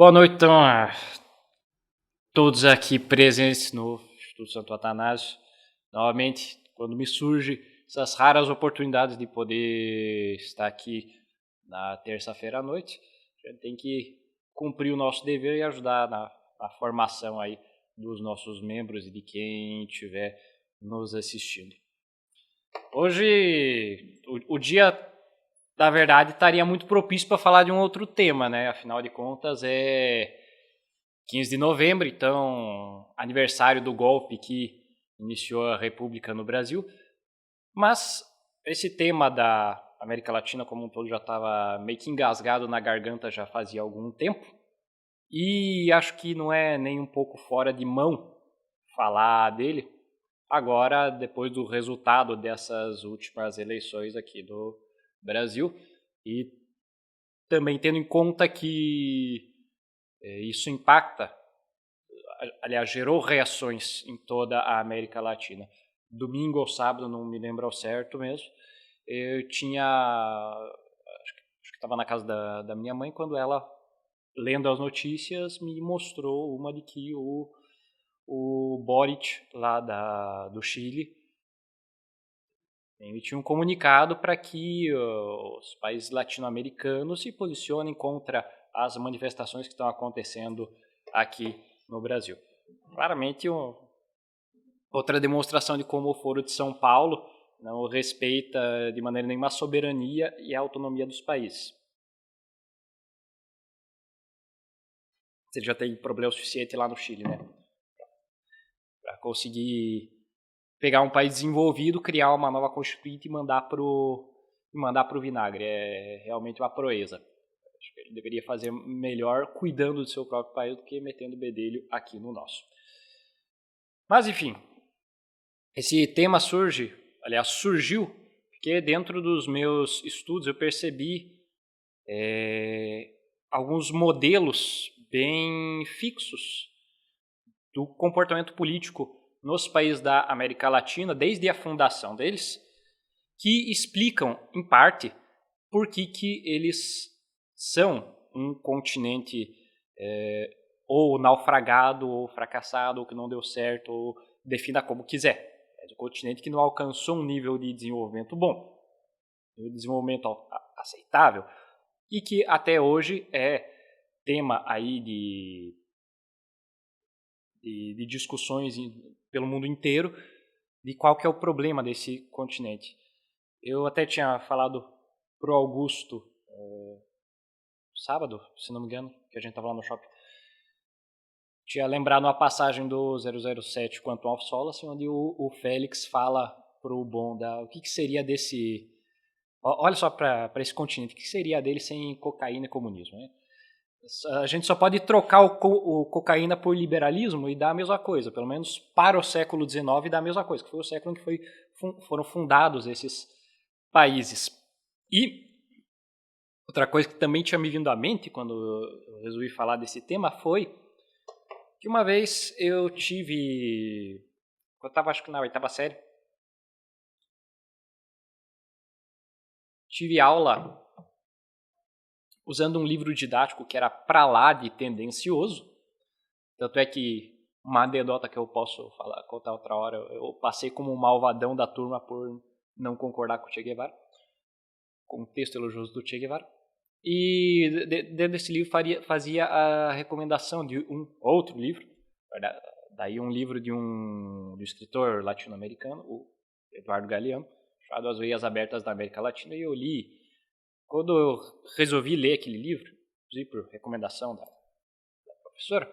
Boa noite, então, a todos aqui presentes no Instituto Santo Atanásio. Novamente, quando me surgem essas raras oportunidades de poder estar aqui na terça-feira à noite, a gente tem que cumprir o nosso dever e ajudar na formação aí dos nossos membros e de quem estiver nos assistindo. Hoje, o dia, na verdade, estaria muito propício para falar de um outro tema, né? Afinal de contas, é 15 de novembro, então, aniversário do golpe que iniciou a República no Brasil. Mas esse tema da América Latina como um todo já estava meio que engasgado na garganta já fazia algum tempo. E acho que não é nem um pouco fora de mão falar dele agora, depois do resultado dessas últimas eleições aqui do Brasil. E também tendo em conta que isso impacta, aliás, gerou reações em toda a América Latina. Domingo ou sábado, não me lembro ao certo mesmo, eu tinha, acho que estava na casa da minha mãe, quando ela, lendo as notícias, me mostrou uma de que o Boric, lá do Chile, emitiu um comunicado para que os países latino-americanos se posicionem contra as manifestações que estão acontecendo aqui no Brasil. Claramente, outra demonstração de como o Foro de São Paulo não respeita de maneira nenhuma a soberania e a autonomia dos países. Você já tem problema suficiente lá no Chile, né? Para conseguir pegar um país desenvolvido, criar uma nova constituinte e mandar pro vinagre. É realmente uma proeza. Acho que ele deveria fazer melhor cuidando do seu próprio país do que metendo bedelho aqui no nosso. Mas, enfim, esse tema surgiu, porque dentro dos meus estudos eu percebi alguns modelos bem fixos do comportamento político nos países da América Latina, desde a fundação deles, que explicam, em parte, por que eles são um continente ou naufragado, ou fracassado, ou que não deu certo, ou defina como quiser. É um continente que não alcançou um nível de desenvolvimento bom, um desenvolvimento aceitável, e que até hoje é tema aí de discussões pelo mundo inteiro de qual que é o problema desse continente. Eu até tinha falado pro Augusto sábado, se não me engano, que a gente estava lá no shopping. Tinha lembrado uma passagem do 007 Quantum of Solace, onde o Félix fala pro Bond o que seria desse... Olha só para esse continente, o que seria dele sem cocaína e comunismo, né? A gente só pode trocar o cocaína por liberalismo e dar a mesma coisa, pelo menos para o século XIX dá a mesma coisa, que foi o século em que foram fundados esses países. E outra coisa que também tinha me vindo à mente quando eu resolvi falar desse tema foi que uma vez eu estava acho que na 8ª série, tive aula usando um livro didático que era pra lá de tendencioso. Tanto é que uma anedota que eu posso contar outra hora, eu passei como um malvadão da turma por não concordar com o Che Guevara, com o texto elogioso do Che Guevara. E dentro desse livro fazia a recomendação de um outro livro, daí um livro de um escritor latino-americano, o Eduardo Galeano, chamado As Veias Abertas da América Latina, e eu li. Quando eu resolvi ler aquele livro, inclusive por recomendação da professora,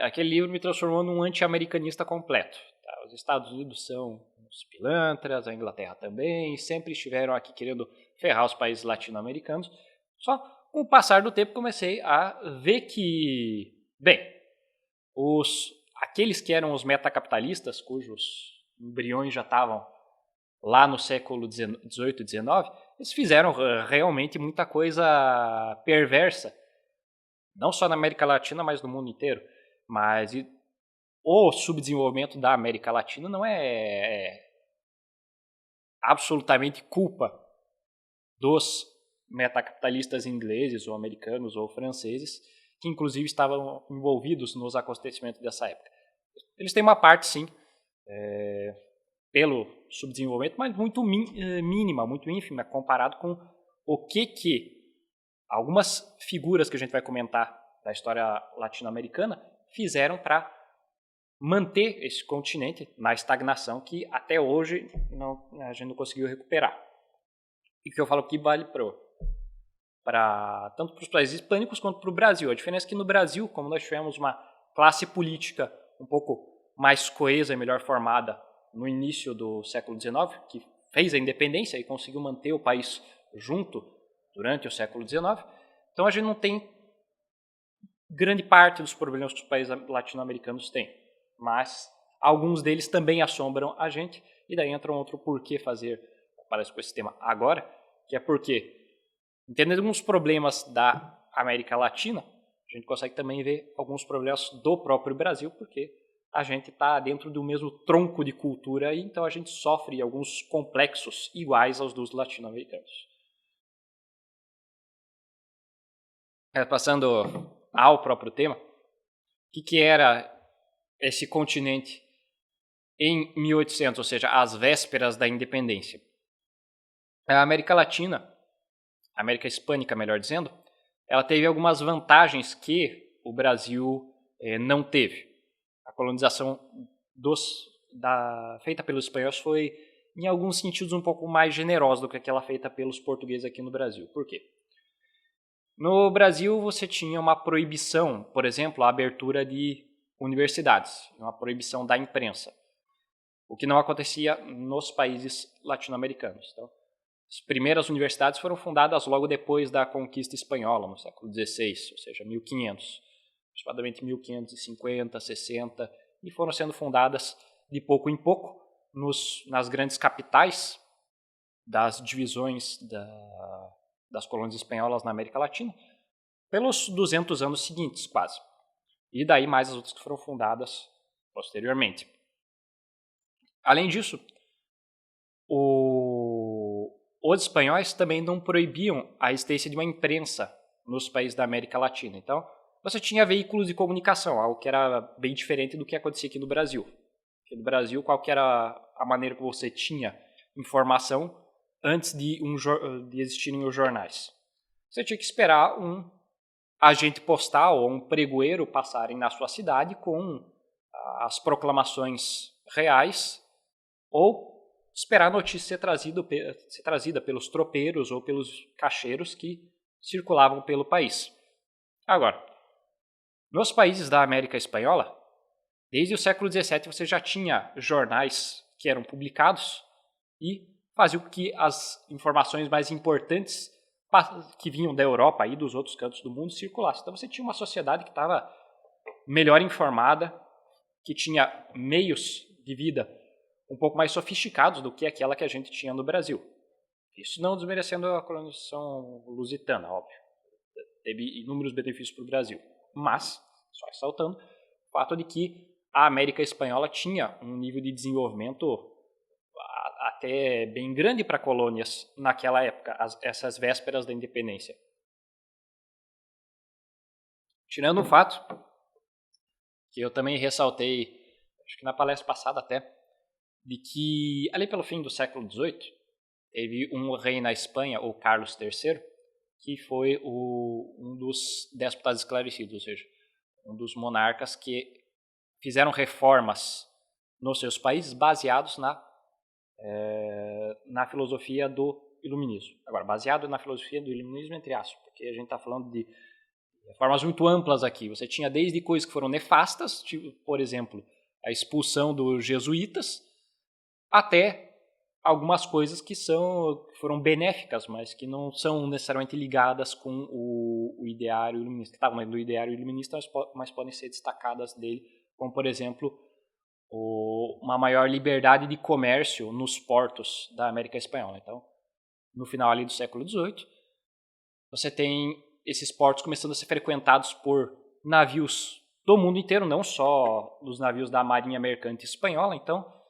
aquele livro me transformou num anti-americanista completo. Tá? Os Estados Unidos são uns pilantras, a Inglaterra também, sempre estiveram aqui querendo ferrar os países latino-americanos. Só com o passar do tempo comecei a ver que, bem, aqueles que eram os metacapitalistas, cujos embriões já estavam lá no século XVIII e XIX, eles fizeram realmente muita coisa perversa, não só na América Latina, mas no mundo inteiro. Mas o subdesenvolvimento da América Latina não é absolutamente culpa dos metacapitalistas ingleses ou americanos ou franceses, que inclusive estavam envolvidos nos acontecimentos dessa época. Eles têm uma parte, sim, pelo subdesenvolvimento, mas muito mínima, muito ínfima, comparado com o que algumas figuras que a gente vai comentar da história latino-americana fizeram para manter esse continente na estagnação que até hoje a gente não conseguiu recuperar. E que eu falo que vale tanto para os países hispânicos quanto para o Brasil. A diferença é que no Brasil, como nós tivemos uma classe política um pouco mais coesa e melhor formada no início do século XIX, que fez a independência e conseguiu manter o país junto durante o século XIX, então a gente não tem grande parte dos problemas que os países latino-americanos têm, mas alguns deles também assombram a gente, e daí entra um outro porquê fazer, parece com esse tema agora, que é porque, entendendo alguns problemas da América Latina, a gente consegue também ver alguns problemas do próprio Brasil, porque a gente está dentro do mesmo tronco de cultura, e então a gente sofre alguns complexos iguais aos dos latino-americanos. Passando ao próprio tema, o que era esse continente em 1800, ou seja, às vésperas da independência? A América Latina, a América Hispânica, melhor dizendo, ela teve algumas vantagens que o Brasil não teve. A colonização feita pelos espanhóis foi, em alguns sentidos, um pouco mais generosa do que aquela feita pelos portugueses aqui no Brasil. Por quê? No Brasil, você tinha uma proibição, por exemplo, a abertura de universidades, uma proibição da imprensa, o que não acontecia nos países latino-americanos. Então, as primeiras universidades foram fundadas logo depois da conquista espanhola, no século XVI, ou seja, 1500, aproximadamente 1550, 60, e foram sendo fundadas de pouco em pouco nas grandes capitais das divisões das colônias espanholas na América Latina, pelos 200 anos seguintes, quase. E daí mais as outras que foram fundadas posteriormente. Além disso, os espanhóis também não proibiam a existência de uma imprensa nos países da América Latina. Então, você tinha veículos de comunicação, algo que era bem diferente do que acontecia aqui no Brasil. Aqui no Brasil, qual que era a maneira que você tinha informação antes de existirem os jornais? Você tinha que esperar um agente postal ou um pregoeiro passarem na sua cidade com as proclamações reais, ou esperar a notícia ser trazida pelos tropeiros ou pelos caixeiros que circulavam pelo país. Agora, nos países da América Espanhola, desde o século XVII você já tinha jornais que eram publicados e faziam com que as informações mais importantes que vinham da Europa e dos outros cantos do mundo circulassem. Então você tinha uma sociedade que estava melhor informada, que tinha meios de vida um pouco mais sofisticados do que aquela que a gente tinha no Brasil. Isso não desmerecendo a colonização lusitana, óbvio. Teve inúmeros benefícios para o Brasil. Mas, só ressaltando, o fato de que a América Espanhola tinha um nível de desenvolvimento até bem grande para colônias naquela época, essas vésperas da independência. Tirando o fato que eu também ressaltei, acho que na palestra passada até, de que ali pelo fim do século XVIII teve um rei na Espanha, o Carlos III, que foi um dos déspotas esclarecidos, ou seja, um dos monarcas que fizeram reformas nos seus países baseados na filosofia do iluminismo. Agora, baseado na filosofia do iluminismo, entre aspas, porque a gente está falando de reformas muito amplas aqui. Você tinha desde coisas que foram nefastas, tipo, por exemplo, a expulsão dos jesuítas, até algumas coisas que foram benéficas, mas que não são necessariamente ligadas com o ideário iluminista, que estavam do ideário iluminista, mas podem ser destacadas dele, como, por exemplo, uma maior liberdade de comércio nos portos da América Espanhola. Então, no final ali do século XVIII, você tem esses portos começando a ser frequentados por navios do mundo inteiro, não só dos navios da Marinha Mercante Espanhola. Então,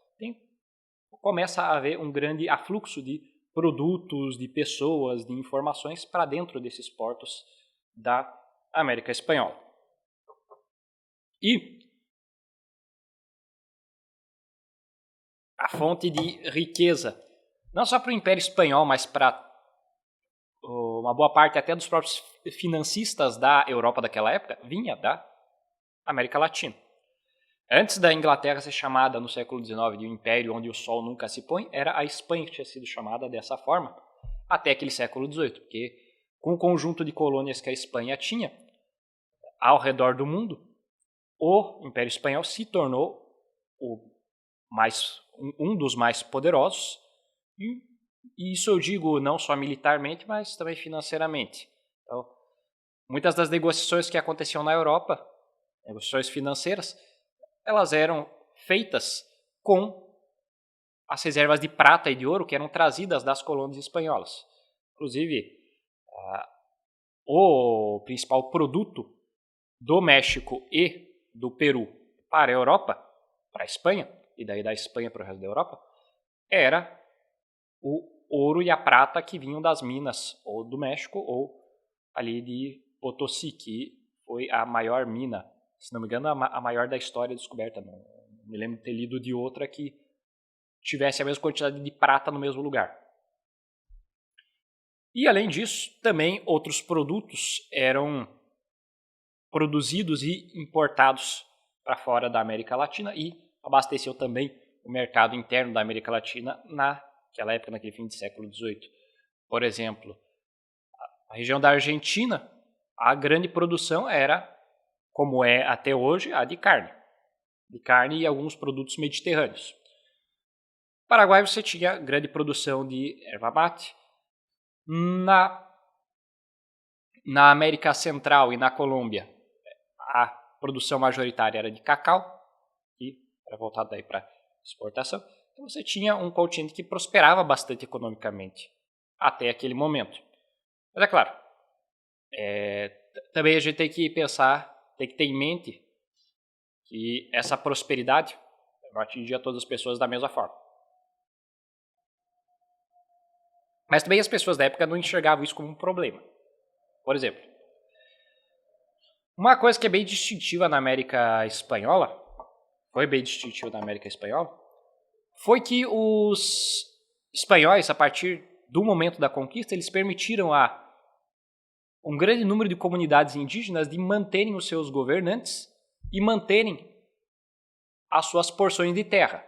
começa a haver um grande afluxo de produtos, de pessoas, de informações para dentro desses portos da América Espanhola. E a fonte de riqueza, não só para o Império Espanhol, mas para uma boa parte até dos próprios financistas da Europa daquela época, vinha da América Latina. Antes da Inglaterra ser chamada no século XIX de um império onde o sol nunca se põe, era a Espanha que tinha sido chamada dessa forma até aquele século XVIII, porque com o conjunto de colônias que a Espanha tinha ao redor do mundo, o Império Espanhol se tornou um dos mais poderosos, e isso eu digo não só militarmente, mas também financeiramente. Então, muitas das negociações que aconteciam na Europa, negociações financeiras, elas eram feitas com as reservas de prata e de ouro que eram trazidas das colônias espanholas. Inclusive, o principal produto do México e do Peru para a Europa, para a Espanha, e daí da Espanha para o resto da Europa, era o ouro e a prata que vinham das minas ou do México ou ali de Potosí, que foi a maior mina, se não me engano, a maior da história descoberta. Não me lembro de ter lido de outra que tivesse a mesma quantidade de prata no mesmo lugar. E além disso, também outros produtos eram produzidos e importados para fora da América Latina e abasteceu também o mercado interno da América Latina naquela época, naquele fim do século XVIII. Por exemplo, a região da Argentina, a grande produção era, como é até hoje, a de carne e alguns produtos mediterrâneos. No Paraguai você tinha grande produção de erva mate. Na América Central e na Colômbia, a produção majoritária era de cacau, que era voltada para exportação. Então você tinha um continente que prosperava bastante economicamente até aquele momento. Mas é claro, também a gente tem que pensar, tem que ter em mente que essa prosperidade não atingia todas as pessoas da mesma forma. Mas também as pessoas da época não enxergavam isso como um problema. Por exemplo, uma coisa que é bem distintiva na América Espanhola, foi que os espanhóis, a partir do momento da conquista, eles permitiram a um grande número de comunidades indígenas de manterem os seus governantes e manterem as suas porções de terra,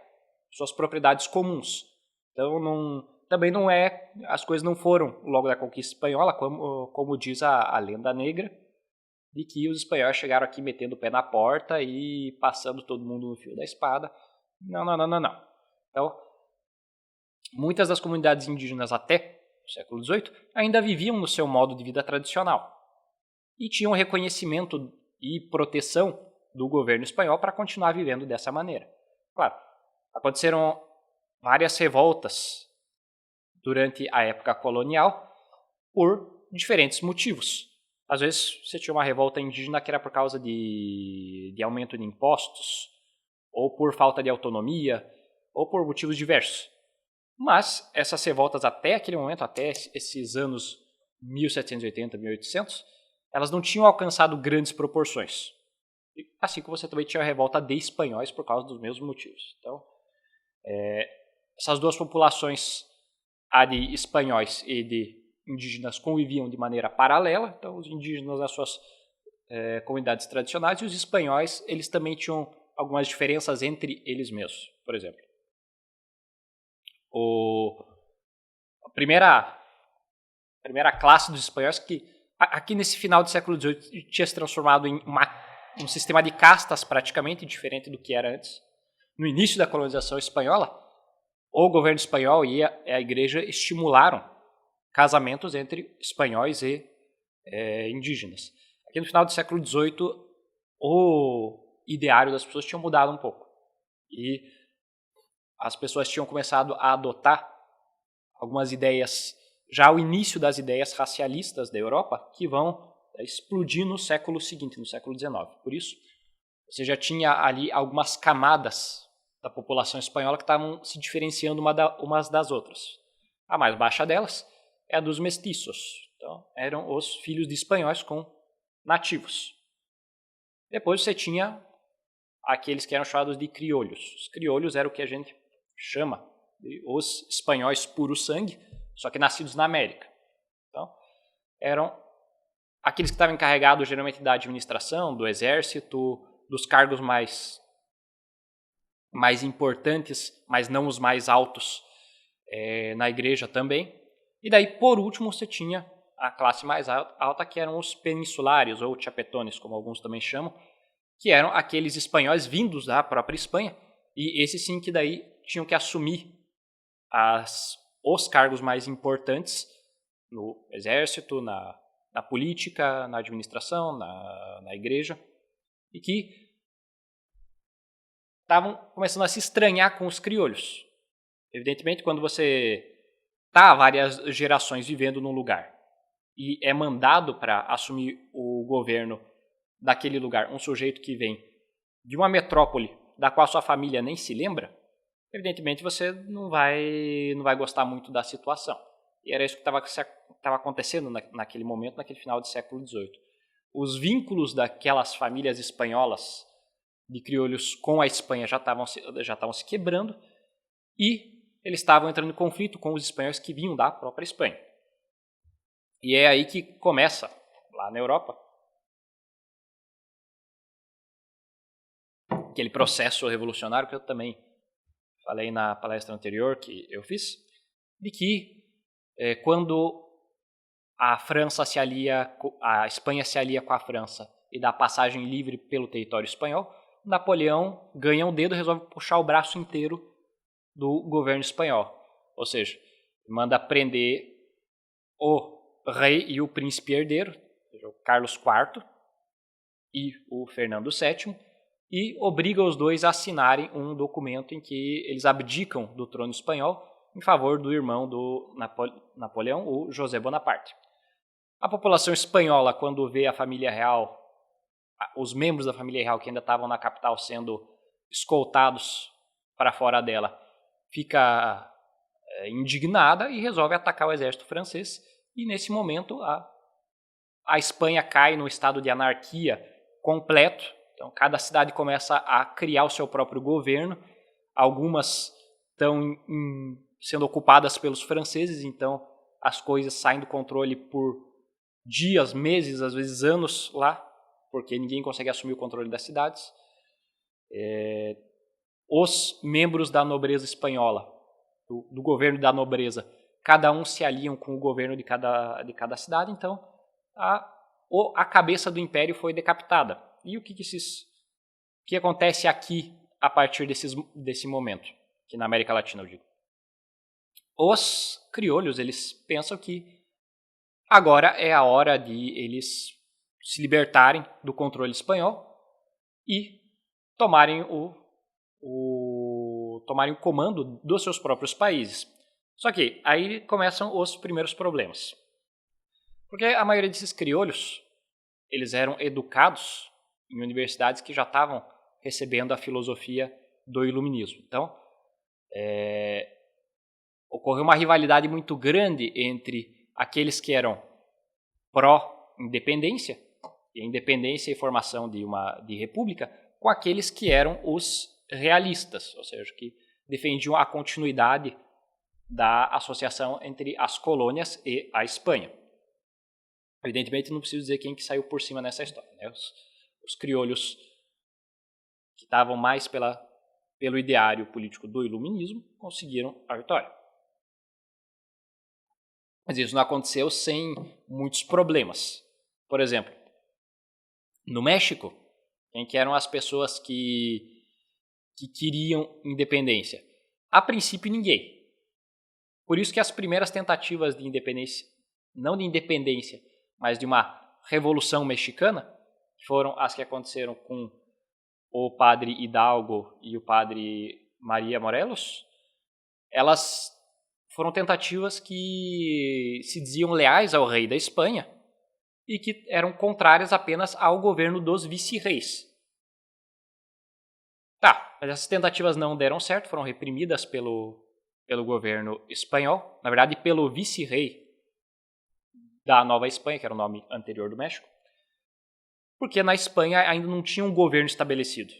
suas propriedades comuns. Então, também não é, as coisas não foram logo da conquista espanhola, como diz a lenda negra, de que os espanhóis chegaram aqui metendo o pé na porta e passando todo mundo no fio da espada. Não. Então, muitas das comunidades indígenas até o século XVIII ainda viviam no seu modo de vida tradicional e tinham reconhecimento e proteção do governo espanhol para continuar vivendo dessa maneira. Claro, aconteceram várias revoltas durante a época colonial por diferentes motivos. Às vezes você tinha uma revolta indígena que era por causa de aumento de impostos, ou por falta de autonomia, ou por motivos diversos. Mas essas revoltas até aquele momento, até esses anos 1780, 1800, elas não tinham alcançado grandes proporções. Assim como você também tinha a revolta de espanhóis por causa dos mesmos motivos. Então, essas duas populações, a de espanhóis e de indígenas, conviviam de maneira paralela. Então, os indígenas nas suas comunidades tradicionais e os espanhóis, eles também tinham algumas diferenças entre eles mesmos. Por exemplo, a primeira classe dos espanhóis, que aqui nesse final do século XVIII tinha se transformado em um sistema de castas praticamente diferente do que era antes. No início da colonização espanhola, o governo espanhol e a igreja estimularam casamentos entre espanhóis e indígenas. Aqui no final do século XVIII, o ideário das pessoas tinha mudado um pouco. E as pessoas tinham começado a adotar algumas ideias, já o início das ideias racialistas da Europa, que vão explodir no século seguinte, no século XIX. Por isso, você já tinha ali algumas camadas da população espanhola que estavam se diferenciando umas das outras. A mais baixa delas é a dos mestiços. Então, eram os filhos de espanhóis com nativos. Depois você tinha aqueles que eram chamados de criolhos. Os criolhos eram o que a gente chama de os espanhóis puro sangue, só que nascidos na América. Então, eram aqueles que estavam encarregados geralmente da administração, do exército, dos cargos mais importantes, mas não os mais altos na igreja também. E daí, por último, você tinha a classe mais alta, que eram os peninsulares, ou chapetones, como alguns também chamam, que eram aqueles espanhóis vindos da própria Espanha, e esses sim que daí tinham que assumir os cargos mais importantes no exército, na política, na administração, na igreja, e que estavam começando a se estranhar com os criolhos. Evidentemente, quando você está várias gerações vivendo num lugar e é mandado para assumir o governo daquele lugar um sujeito que vem de uma metrópole da qual sua família nem se lembra, evidentemente você não vai gostar muito da situação. E era isso que estava acontecendo naquele momento, naquele final do século XVIII. Os vínculos daquelas famílias espanholas de criolhos com a Espanha já estavam se quebrando e eles estavam entrando em conflito com os espanhóis que vinham da própria Espanha. E é aí que começa, lá na Europa, aquele processo revolucionário que eu também falei na palestra anterior que eu fiz, de que quando a Espanha se alia com a França e dá passagem livre pelo território espanhol, Napoleão ganha um dedo e resolve puxar o braço inteiro do governo espanhol. Ou seja, manda prender o rei e o príncipe herdeiro, ou seja, o Carlos IV e o Fernando VII, e obriga os dois a assinarem um documento em que eles abdicam do trono espanhol em favor do irmão do Napoleão, o José Bonaparte. A população espanhola, quando vê a família real, os membros da família real que ainda estavam na capital sendo escoltados para fora dela, fica indignada e resolve atacar o exército francês. E nesse momento a Espanha cai num estado de anarquia completo. Então cada cidade começa a criar o seu próprio governo. Algumas estão sendo ocupadas pelos franceses, então as coisas saem do controle por dias, meses, às vezes anos lá, porque ninguém consegue assumir o controle das cidades. Os membros da nobreza espanhola, do governo da nobreza, cada um se aliam com o governo de cada cidade, então a cabeça do império foi decapitada. E o que acontece aqui a partir desse momento, aqui na América Latina, eu digo? Os criolhos, eles pensam que agora é a hora de eles se libertarem do controle espanhol e tomarem o comando dos seus próprios países. Só que aí começam os primeiros problemas. Porque a maioria desses criolhos, eles eram educados em universidades que já estavam recebendo a filosofia do iluminismo. Então, ocorreu uma rivalidade muito grande entre aqueles que eram pró-independência, e a independência e formação de república, com aqueles que eram os realistas, ou seja, que defendiam a continuidade da associação entre as colônias e a Espanha. Evidentemente, não preciso dizer quem que saiu por cima nessa história, né? Os criolhos que estavam mais pelo ideário político do iluminismo conseguiram a vitória. Mas isso não aconteceu sem muitos problemas. Por exemplo, no México, quem que eram as pessoas que queriam independência? A princípio, ninguém. Por isso que as primeiras tentativas de independência, não de independência, mas de uma revolução mexicana, que foram as que aconteceram com o padre Hidalgo e o padre Maria Morelos, elas foram tentativas que se diziam leais ao rei da Espanha e que eram contrárias apenas ao governo dos vice-reis. Tá, mas essas tentativas não deram certo, foram reprimidas pelo pelo governo espanhol, na verdade pelo vice-rei da Nova Espanha, que era o nome anterior do México, porque na Espanha ainda não tinha um governo estabelecido.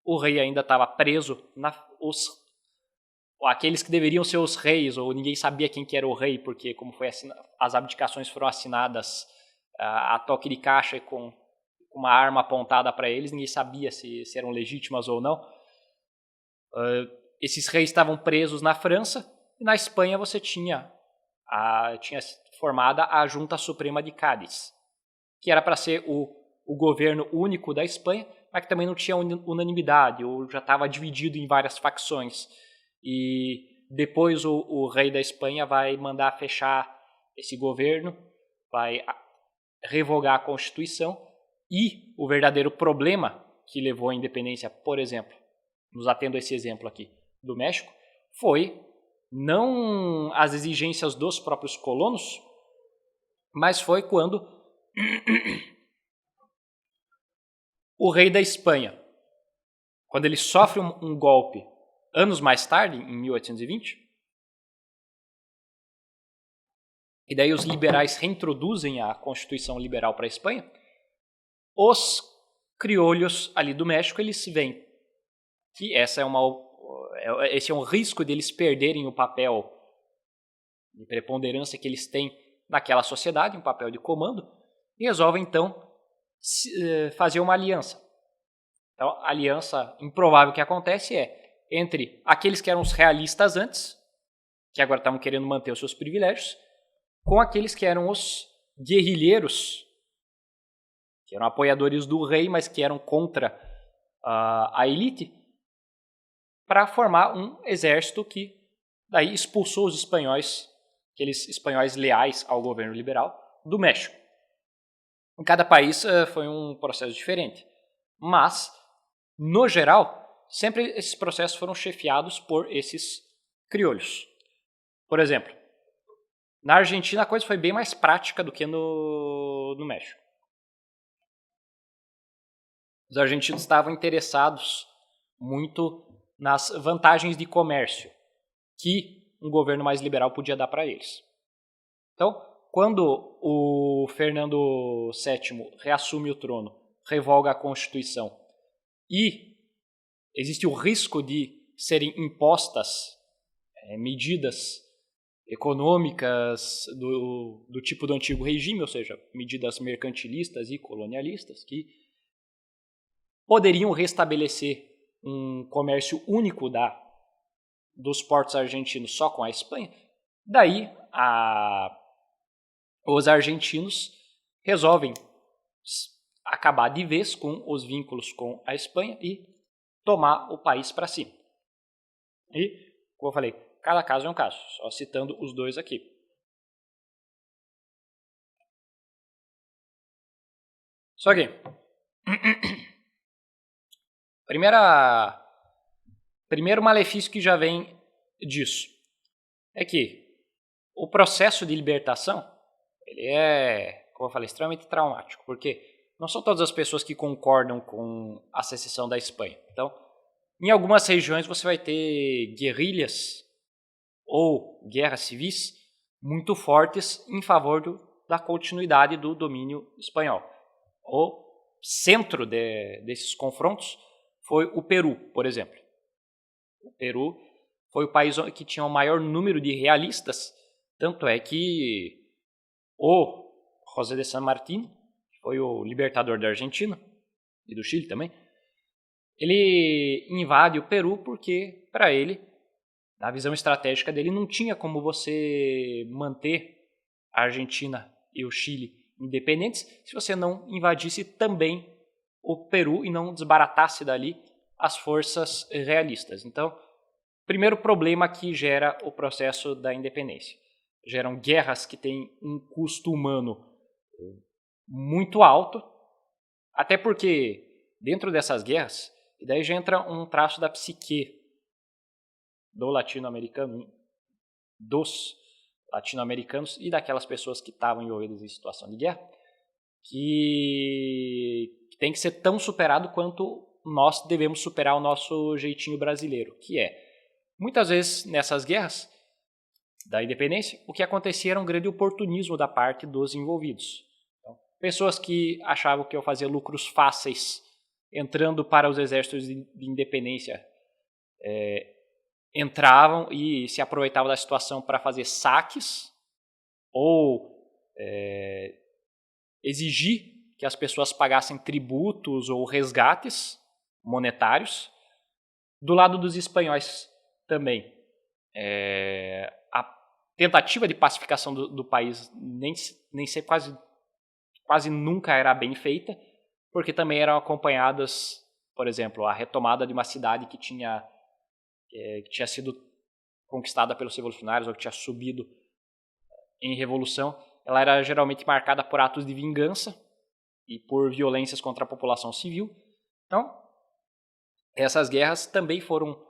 O rei ainda estava preso, aqueles que deveriam ser os reis, ou ninguém sabia quem que era o rei, porque como foi as abdicações foram assinadas a toque de caixa com uma arma apontada para eles, ninguém sabia se eram legítimas ou não. Esses reis estavam presos na França, e na Espanha você tinha formada a Junta Suprema de Cádiz, que era para ser o governo único da Espanha, mas que também não tinha unanimidade, ou já estava dividido em várias facções. E depois o rei da Espanha vai mandar fechar esse governo, vai revogar a Constituição, e o verdadeiro problema que levou à independência, por exemplo, nos atendo a esse exemplo aqui, do México, foi não as exigências dos próprios colonos, mas foi quando o rei da Espanha, quando ele sofre um golpe anos mais tarde, em 1820, e daí os liberais reintroduzem a Constituição Liberal para a Espanha, os criolhos ali do México, eles veem que esse é um risco deles perderem o papel de preponderância que eles têm naquela sociedade, um papel de comando, e resolvem então fazer uma aliança. Então, a aliança improvável que acontece é entre aqueles que eram os realistas antes, que agora estavam querendo manter os seus privilégios, com aqueles que eram os guerrilheiros, que eram apoiadores do rei, mas que eram contra a elite, para formar um exército que daí expulsou os espanhóis, aqueles espanhóis leais ao governo liberal, do México. Em cada país foi um processo diferente, mas, no geral, sempre esses processos foram chefiados por esses criolhos. Por exemplo, na Argentina a coisa foi bem mais prática do que no México. Os argentinos estavam interessados muito nas vantagens de comércio que um governo mais liberal podia dar para eles. Então, quando o Fernando VII reassume o trono, revoga a Constituição e existe o risco de serem impostas medidas econômicas do tipo do antigo regime, ou seja, medidas mercantilistas e colonialistas que poderiam restabelecer um comércio único dos portos argentinos só com a Espanha. Daí, os argentinos resolvem acabar de vez com os vínculos com a Espanha e tomar o país para si. E, como eu falei, cada caso é um caso, só citando os dois aqui. Só que, primeiro malefício que já vem disso é que o processo de libertação ele é, como eu falei, extremamente traumático, porque não são todas as pessoas que concordam com a secessão da Espanha. Então, em algumas regiões você vai ter guerrilhas ou guerras civis muito fortes em favor da continuidade do domínio espanhol. O centro desses confrontos foi o Peru, por exemplo. O Peru foi o país que tinha o maior número de realistas, tanto é que o José de San Martín, que foi o libertador da Argentina e do Chile também, ele invade o Peru porque, para ele, na visão estratégica dele, não tinha como você manter a Argentina e o Chile independentes se você não invadisse também o Peru e não desbaratasse dali as forças realistas. Então, primeiro problema que gera o processo da independência. Geram guerras que têm um custo humano muito alto, até porque dentro dessas guerras, e daí já entra um traço da psique do latino-americano, dos latino-americanos e daquelas pessoas que estavam envolvidas em situação de guerra, que tem que ser tão superado quanto nós devemos superar o nosso jeitinho brasileiro, que é Muitas vezes nessas guerras da independência, o que acontecia era um grande oportunismo da parte dos envolvidos. Então, pessoas que achavam que iam fazer lucros fáceis entrando para os exércitos de independência entravam e se aproveitavam da situação para fazer saques ou exigir que as pessoas pagassem tributos ou resgates monetários. Do lado dos espanhóis também. A tentativa de pacificação do país nem sempre, quase nunca era bem feita, porque também eram acompanhadas, por exemplo, a retomada de uma cidade que tinha sido conquistada pelos revolucionários ou que tinha subido em revolução, ela era geralmente marcada por atos de vingança e por violências contra a população civil. Então, essas guerras também foram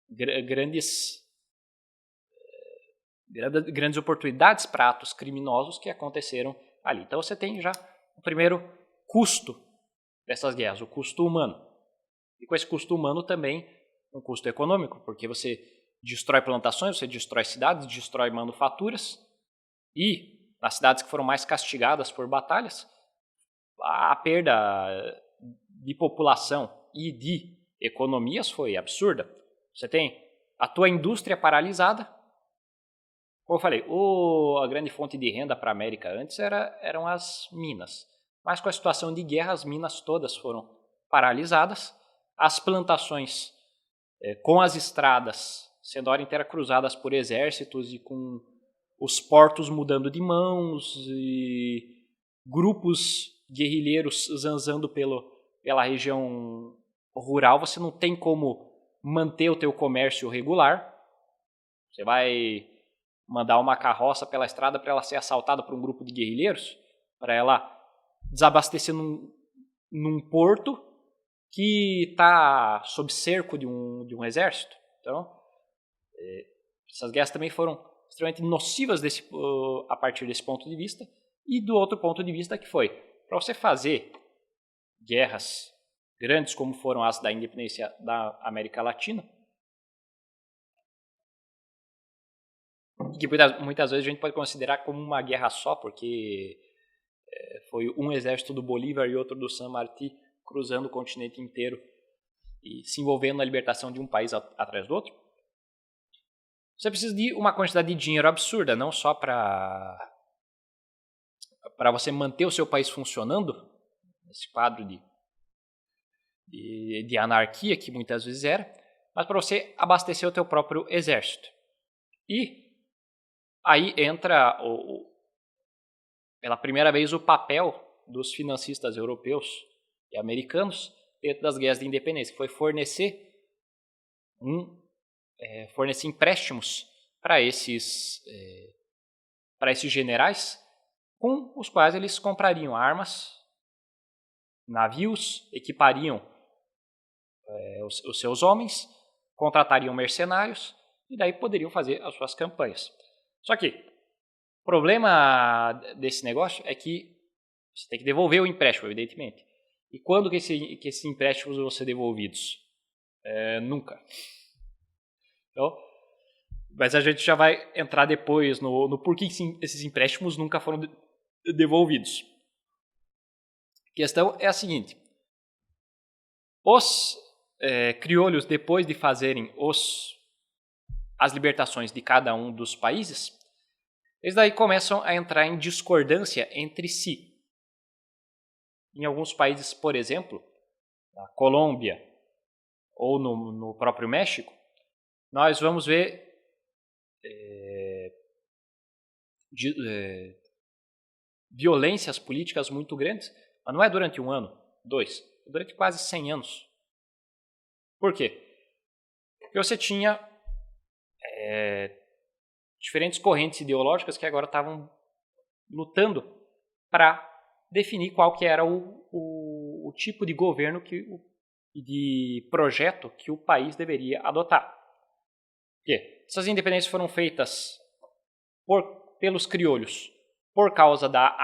grandes oportunidades para atos criminosos que aconteceram ali. Então você tem já o primeiro custo dessas guerras, o custo humano. E com esse custo humano também um custo econômico, porque você destrói plantações, você destrói cidades, destrói manufaturas, e nas cidades que foram mais castigadas por batalhas, a perda de população e de economias foi absurda. Você tem a tua indústria paralisada. Como eu falei, a grande fonte de renda para a América antes eram as minas. Mas com a situação de guerra, as minas todas foram paralisadas. As plantações com as estradas sendo a hora inteira cruzadas por exércitos e com os portos mudando de mãos e grupos guerrilheiros zanzando pela região rural, você não tem como manter o teu comércio regular. Você vai mandar uma carroça pela estrada para ela ser assaltada por um grupo de guerrilheiros, para ela desabastecer num porto que está sob cerco de um exército. Então, essas guerras também foram extremamente nocivas a partir desse ponto de vista, e do outro ponto de vista que foi, para você fazer guerras grandes como foram as da independência da América Latina, que muitas vezes a gente pode considerar como uma guerra só, porque foi um exército do Bolívar e outro do San Martín cruzando o continente inteiro e se envolvendo na libertação de um país atrás do outro. Você precisa de uma quantidade de dinheiro absurda, não só para você manter o seu país funcionando, nesse quadro de anarquia que muitas vezes era, mas para você abastecer o teu próprio exército. E aí entra, pela primeira vez, o papel dos financistas europeus e americanos dentro das guerras de independência, que foi fornecer empréstimos para esses generais, com os quais eles comprariam armas, navios, equipariam os seus homens, contratariam mercenários e daí poderiam fazer as suas campanhas. Só que o problema desse negócio é que você tem que devolver o empréstimo, evidentemente. E quando que esses empréstimos vão ser devolvidos? Nunca. Então, mas a gente já vai entrar depois no porquê esses empréstimos nunca foram devolvidos. A questão é a seguinte: os criolhos, depois de fazerem as libertações de cada um dos países, eles daí começam a entrar em discordância entre si. Em alguns países, por exemplo, na Colômbia ou no próprio México, nós vamos ver violências políticas muito grandes, mas não é durante 1 ano, 2, é durante quase 100 anos. Por quê? Porque você tinha diferentes correntes ideológicas que agora estavam lutando para definir qual que era o tipo de governo e de projeto que o país deveria adotar. Porque essas independências foram feitas pelos criolhos por causa da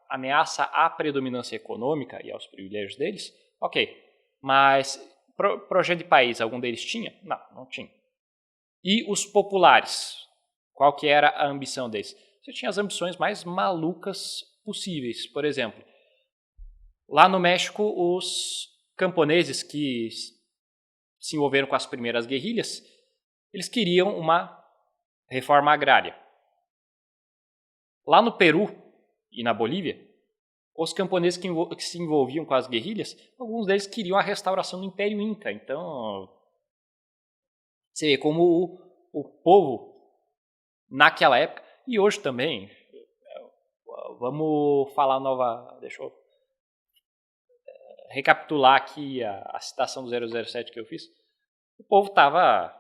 ameaça à predominância econômica e aos privilégios deles, ok. Mas projeto de país, algum deles tinha? Não tinha. E os populares? Qual que era a ambição deles? Você tinha as ambições mais malucas possíveis. Por exemplo, lá no México, os camponeses que se envolveram com as primeiras guerrilhas, eles queriam uma reforma agrária. Lá no Peru e na Bolívia, os camponeses que se envolviam com as guerrilhas, alguns deles queriam a restauração do Império Inca. Então, você vê como o povo, naquela época, e hoje também, vamos falar deixa eu recapitular aqui a citação do 007 que eu fiz. O povo estava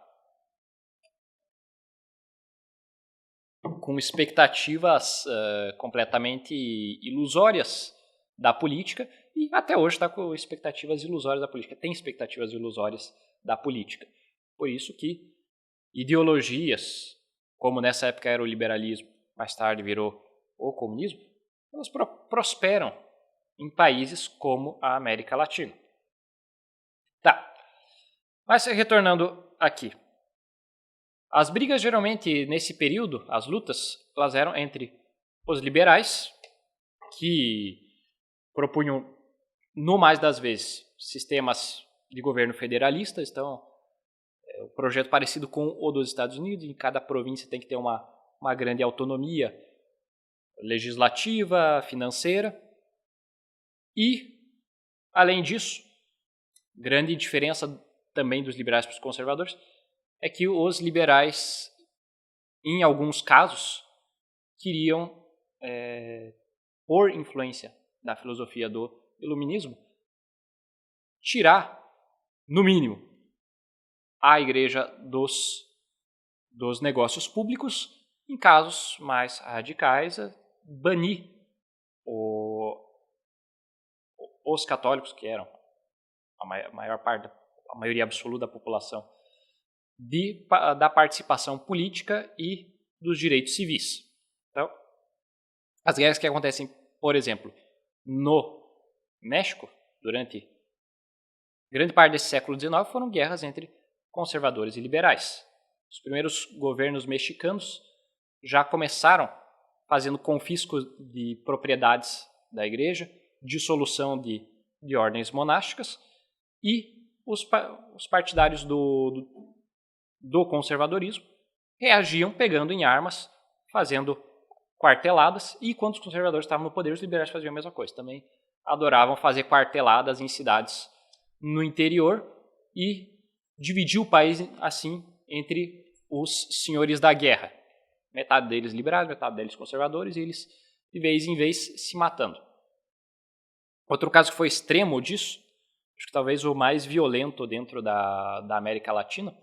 com expectativas completamente ilusórias da política e até hoje está com expectativas ilusórias da política. Tem expectativas ilusórias da política. Por isso que ideologias, como nessa época era o liberalismo, mais tarde virou o comunismo, elas prosperam em países como a América Latina. Tá, mas retornando aqui. As brigas, geralmente, nesse período, as lutas, elas eram entre os liberais, que propunham, no mais das vezes, sistemas de governo federalistas. Então, é um projeto parecido com o dos Estados Unidos. Em cada província tem que ter uma grande autonomia legislativa, financeira. E, além disso, grande diferença também dos liberais para os conservadores, é que os liberais, em alguns casos, queriam, por influência da filosofia do iluminismo, tirar, no mínimo, a igreja dos negócios públicos, em casos mais radicais, banir os católicos, que eram a maior parte, a maioria absoluta da população, da participação política e dos direitos civis. Então, as guerras que acontecem, por exemplo, no México, durante grande parte desse século XIX, foram guerras entre conservadores e liberais. Os primeiros governos mexicanos já começaram fazendo confisco de propriedades da igreja, dissolução de ordens monásticas, e os partidários do conservadorismo reagiam pegando em armas, fazendo quarteladas, e quando os conservadores estavam no poder, os liberais faziam a mesma coisa. Também adoravam fazer quarteladas em cidades no interior e dividir o país assim entre os senhores da guerra. Metade deles liberais, metade deles conservadores, e eles de vez em vez se matando. Outro caso que foi extremo disso, acho que talvez o mais violento dentro da América Latina,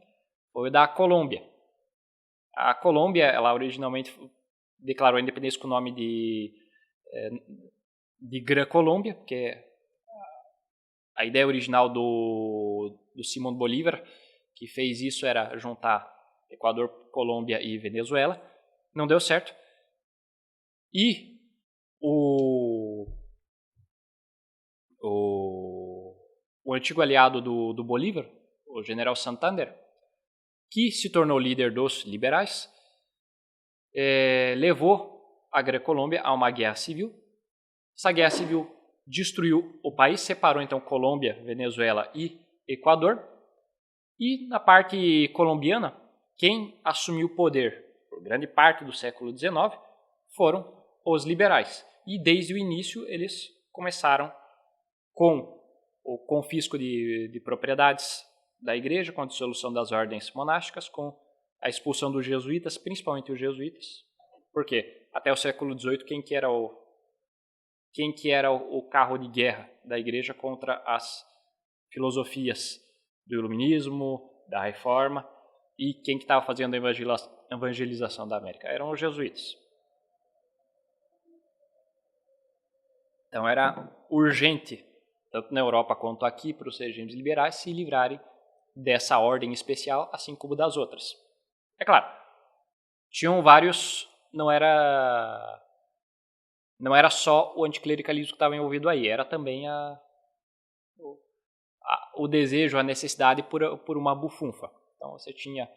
foi o da Colômbia. A Colômbia, ela originalmente declarou a independência com o nome de Gran Colômbia, porque a ideia original do Simón Bolívar, que fez isso, era juntar Equador, Colômbia e Venezuela. Não deu certo. E o antigo aliado do Bolívar, o general Santander, que se tornou líder dos liberais, levou a Gran Colômbia a uma guerra civil. Essa guerra civil destruiu o país, separou então Colômbia, Venezuela e Equador. E na parte colombiana, quem assumiu o poder por grande parte do século XIX foram os liberais. E desde o início eles começaram com o confisco de propriedades da igreja, com a dissolução das ordens monásticas, com a expulsão dos jesuítas, principalmente os jesuítas. Por quê? Até o século XVIII, quem que era o carro de guerra da igreja contra as filosofias do iluminismo, da reforma, e quem que estava fazendo a evangelização da América? Eram os jesuítas. Então era urgente, tanto na Europa quanto aqui, para os regimes liberais se livrarem dessa ordem especial, assim como das outras. É claro, tinham vários, não era só o anticlericalismo que estava envolvido aí, era também o desejo, a necessidade por uma bufunfa. Então você tinha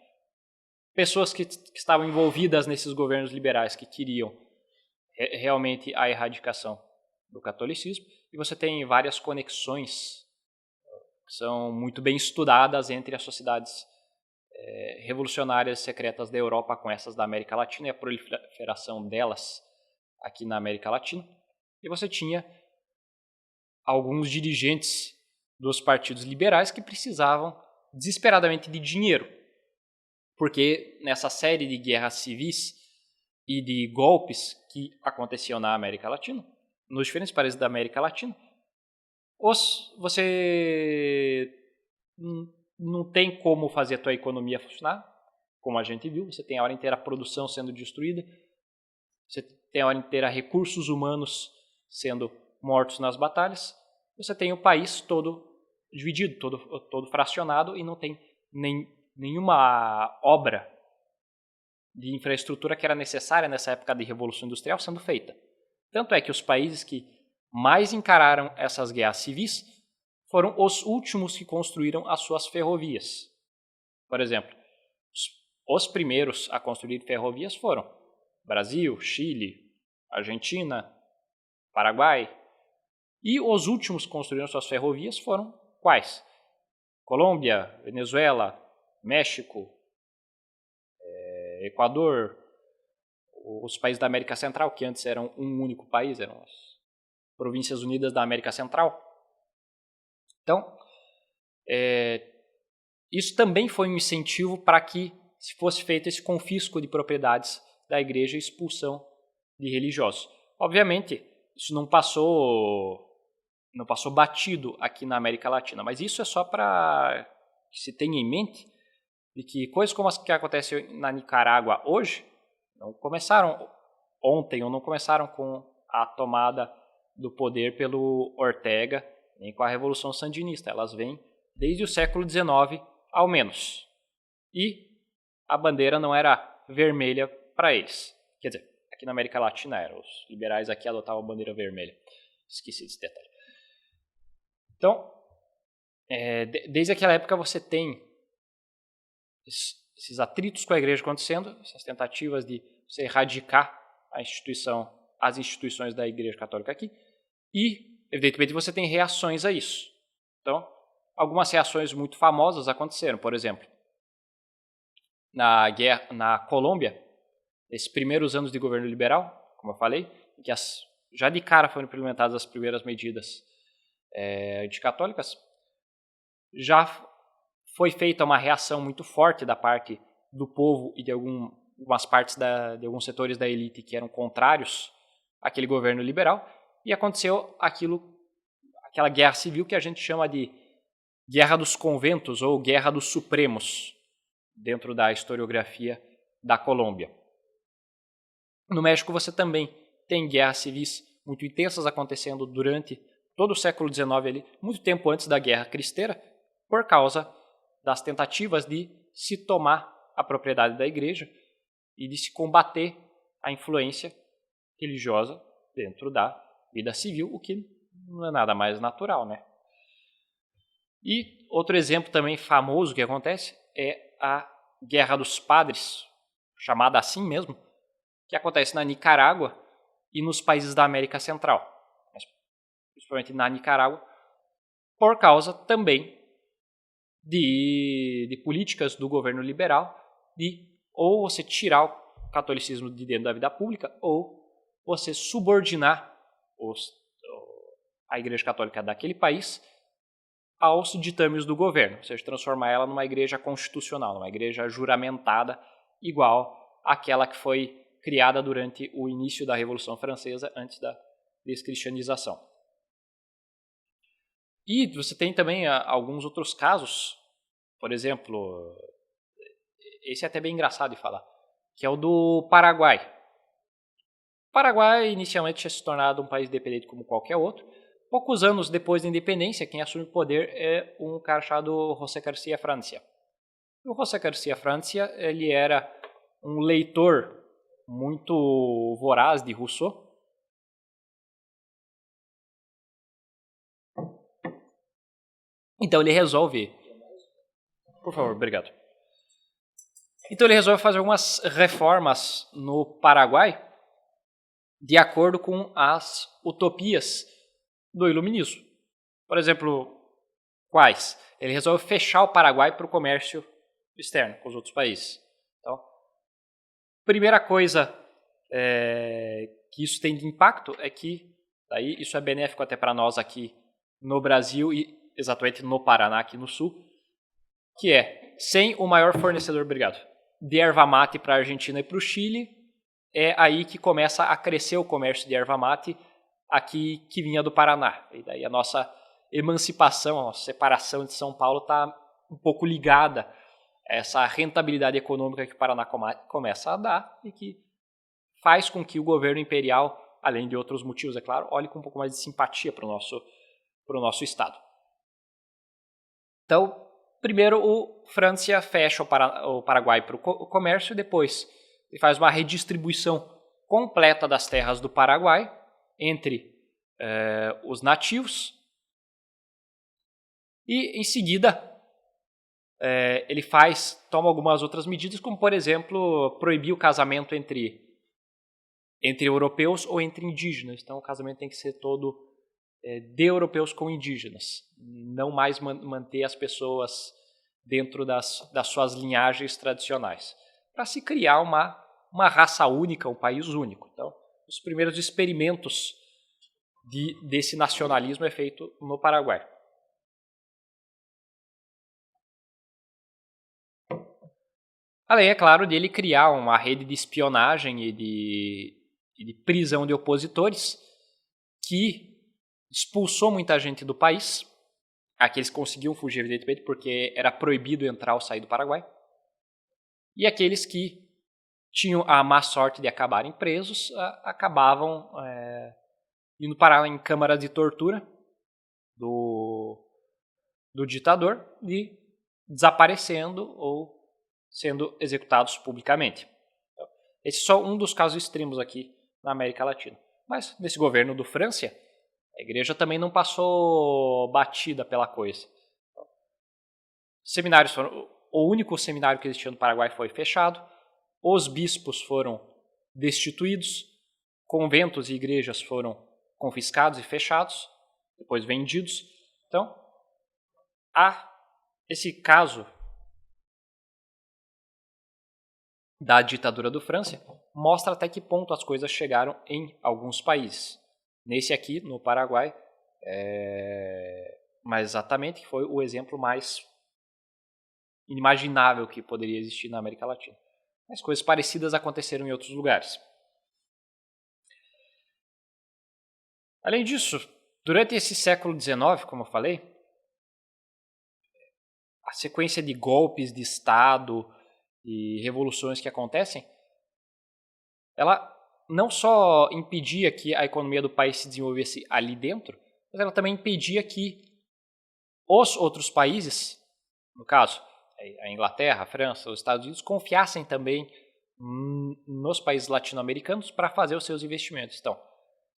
pessoas que estavam envolvidas nesses governos liberais que queriam realmente a erradicação do catolicismo, e você tem várias conexões que são muito bem estudadas entre as sociedades revolucionárias secretas da Europa com essas da América Latina e a proliferação delas aqui na América Latina. E você tinha alguns dirigentes dos partidos liberais que precisavam desesperadamente de dinheiro, porque nessa série de guerras civis e de golpes que aconteciam na América Latina, nos diferentes países da América Latina, você não tem como fazer a tua economia funcionar, como a gente viu. Você tem a hora inteira a produção sendo destruída, você tem a hora inteira recursos humanos sendo mortos nas batalhas, você tem o país todo dividido, todo fracionado, e não tem nenhuma obra de infraestrutura que era necessária nessa época de Revolução Industrial sendo feita. Tanto é que os países que mais encararam essas guerras civis foram os últimos que construíram as suas ferrovias. Por exemplo, os primeiros a construir ferrovias foram Brasil, Chile, Argentina, Paraguai. E os últimos que construíram suas ferrovias foram quais? Colômbia, Venezuela, México, Equador, os países da América Central, que antes eram um único país, eram as Províncias Unidas da América Central. Então, isso também foi um incentivo para que se fosse feito esse confisco de propriedades da igreja e expulsão de religiosos. Obviamente, isso não passou batido aqui na América Latina, mas isso é só para que se tenha em mente de que coisas como as que acontecem na Nicarágua hoje não começaram ontem ou não começaram com a tomada do poder pelo Ortega nem com a Revolução Sandinista. Elas vêm desde o século XIX, ao menos. E a bandeira não era vermelha para eles. Quer dizer, aqui na América Latina era. Os liberais aqui adotavam a bandeira vermelha. Esqueci desse detalhe. Então, desde aquela época você tem esses atritos com a igreja acontecendo, essas tentativas de você erradicar as instituições da igreja católica aqui, e, evidentemente, você tem reações a isso. Então, algumas reações muito famosas aconteceram. Por exemplo, na Colômbia, nesses primeiros anos de governo liberal, como eu falei, que já de cara foram implementadas as primeiras medidas anticatólicas, já foi feita uma reação muito forte da parte do povo e de algumas partes de alguns setores da elite que eram contrários àquele governo liberal, e aconteceu aquela guerra civil que a gente chama de Guerra dos Conventos ou Guerra dos Supremos, dentro da historiografia da Colômbia. No México você também tem guerras civis muito intensas acontecendo durante todo o século XIX, ali, muito tempo antes da Guerra Cristera, por causa das tentativas de se tomar a propriedade da igreja e de se combater a influência religiosa dentro da vida civil, o que não é nada mais natural, né? E outro exemplo também famoso que acontece é a Guerra dos Padres, chamada assim mesmo, que acontece na Nicarágua e nos países da América Central, mas principalmente na Nicarágua, por causa também de políticas do governo liberal de ou você tirar o catolicismo de dentro da vida pública ou você subordinar a Igreja Católica daquele país aos ditames do governo, ou seja, transformar ela numa igreja constitucional, numa igreja juramentada, igual àquela que foi criada durante o início da Revolução Francesa, antes da descristianização. E você tem também alguns outros casos, por exemplo, esse é até bem engraçado de falar, que é o do Paraguai. O Paraguai inicialmente tinha se tornado um país independente como qualquer outro. Poucos anos depois da independência, quem assume o poder é um cara chamado José García Francia. O José García Francia, ele era um leitor muito voraz de Rousseau. Então ele resolve... Por favor, obrigado. Então ele resolve fazer algumas reformas no Paraguai de acordo com as utopias do iluminismo. Por exemplo, quais? Ele resolve fechar o Paraguai para o comércio externo com os outros países. Então, primeira coisa que isso tem de impacto é que daí isso é benéfico até para nós aqui no Brasil e exatamente no Paraná, aqui no sul, que é, sem o maior fornecedor, de erva mate para a Argentina e para o Chile, é aí que começa a crescer o comércio de erva mate aqui que vinha do Paraná. E daí a nossa emancipação, a nossa separação de São Paulo está um pouco ligada a essa rentabilidade econômica que o Paraná começa a dar e que faz com que o governo imperial, além de outros motivos, é claro, olhe com um pouco mais de simpatia para o nosso estado. Então, primeiro o França fecha o Paraguai para o comércio e depois ele faz uma redistribuição completa das terras do Paraguai entre os nativos e, em seguida, ele toma algumas outras medidas, como, por exemplo, proibir o casamento entre europeus ou entre indígenas. Então, o casamento tem que ser todo de europeus com indígenas, não mais manter as pessoas dentro das suas linhagens tradicionais, para se criar uma raça única, um país único. Então, os primeiros experimentos desse nacionalismo é feito no Paraguai. Além, é claro, de ele criar uma rede de espionagem e de prisão de opositores que expulsou muita gente do país. Aqueles conseguiam fugir, evidentemente, porque era proibido entrar ou sair do Paraguai. E aqueles que tinham a má sorte de acabarem presos, acabavam indo parar em câmaras de tortura do ditador e desaparecendo ou sendo executados publicamente. Então, esse é só um dos casos extremos aqui na América Latina. Mas nesse governo do França, a igreja também não passou batida pela coisa. Seminários o único seminário que existia no Paraguai foi fechado, os bispos foram destituídos, conventos e igrejas foram confiscados e fechados, depois vendidos. Então, esse caso da ditadura do França mostra até que ponto as coisas chegaram em alguns países. Nesse aqui, no Paraguai, mas exatamente foi o exemplo mais inimaginável que poderia existir na América Latina. Mas coisas parecidas aconteceram em outros lugares. Além disso, durante esse século XIX, como eu falei, a sequência de golpes de Estado e revoluções que acontecem, ela não só impedia que a economia do país se desenvolvesse ali dentro, mas ela também impedia que os outros países, no caso, a Inglaterra, a França, os Estados Unidos, confiassem também nos países latino-americanos para fazer os seus investimentos. Então,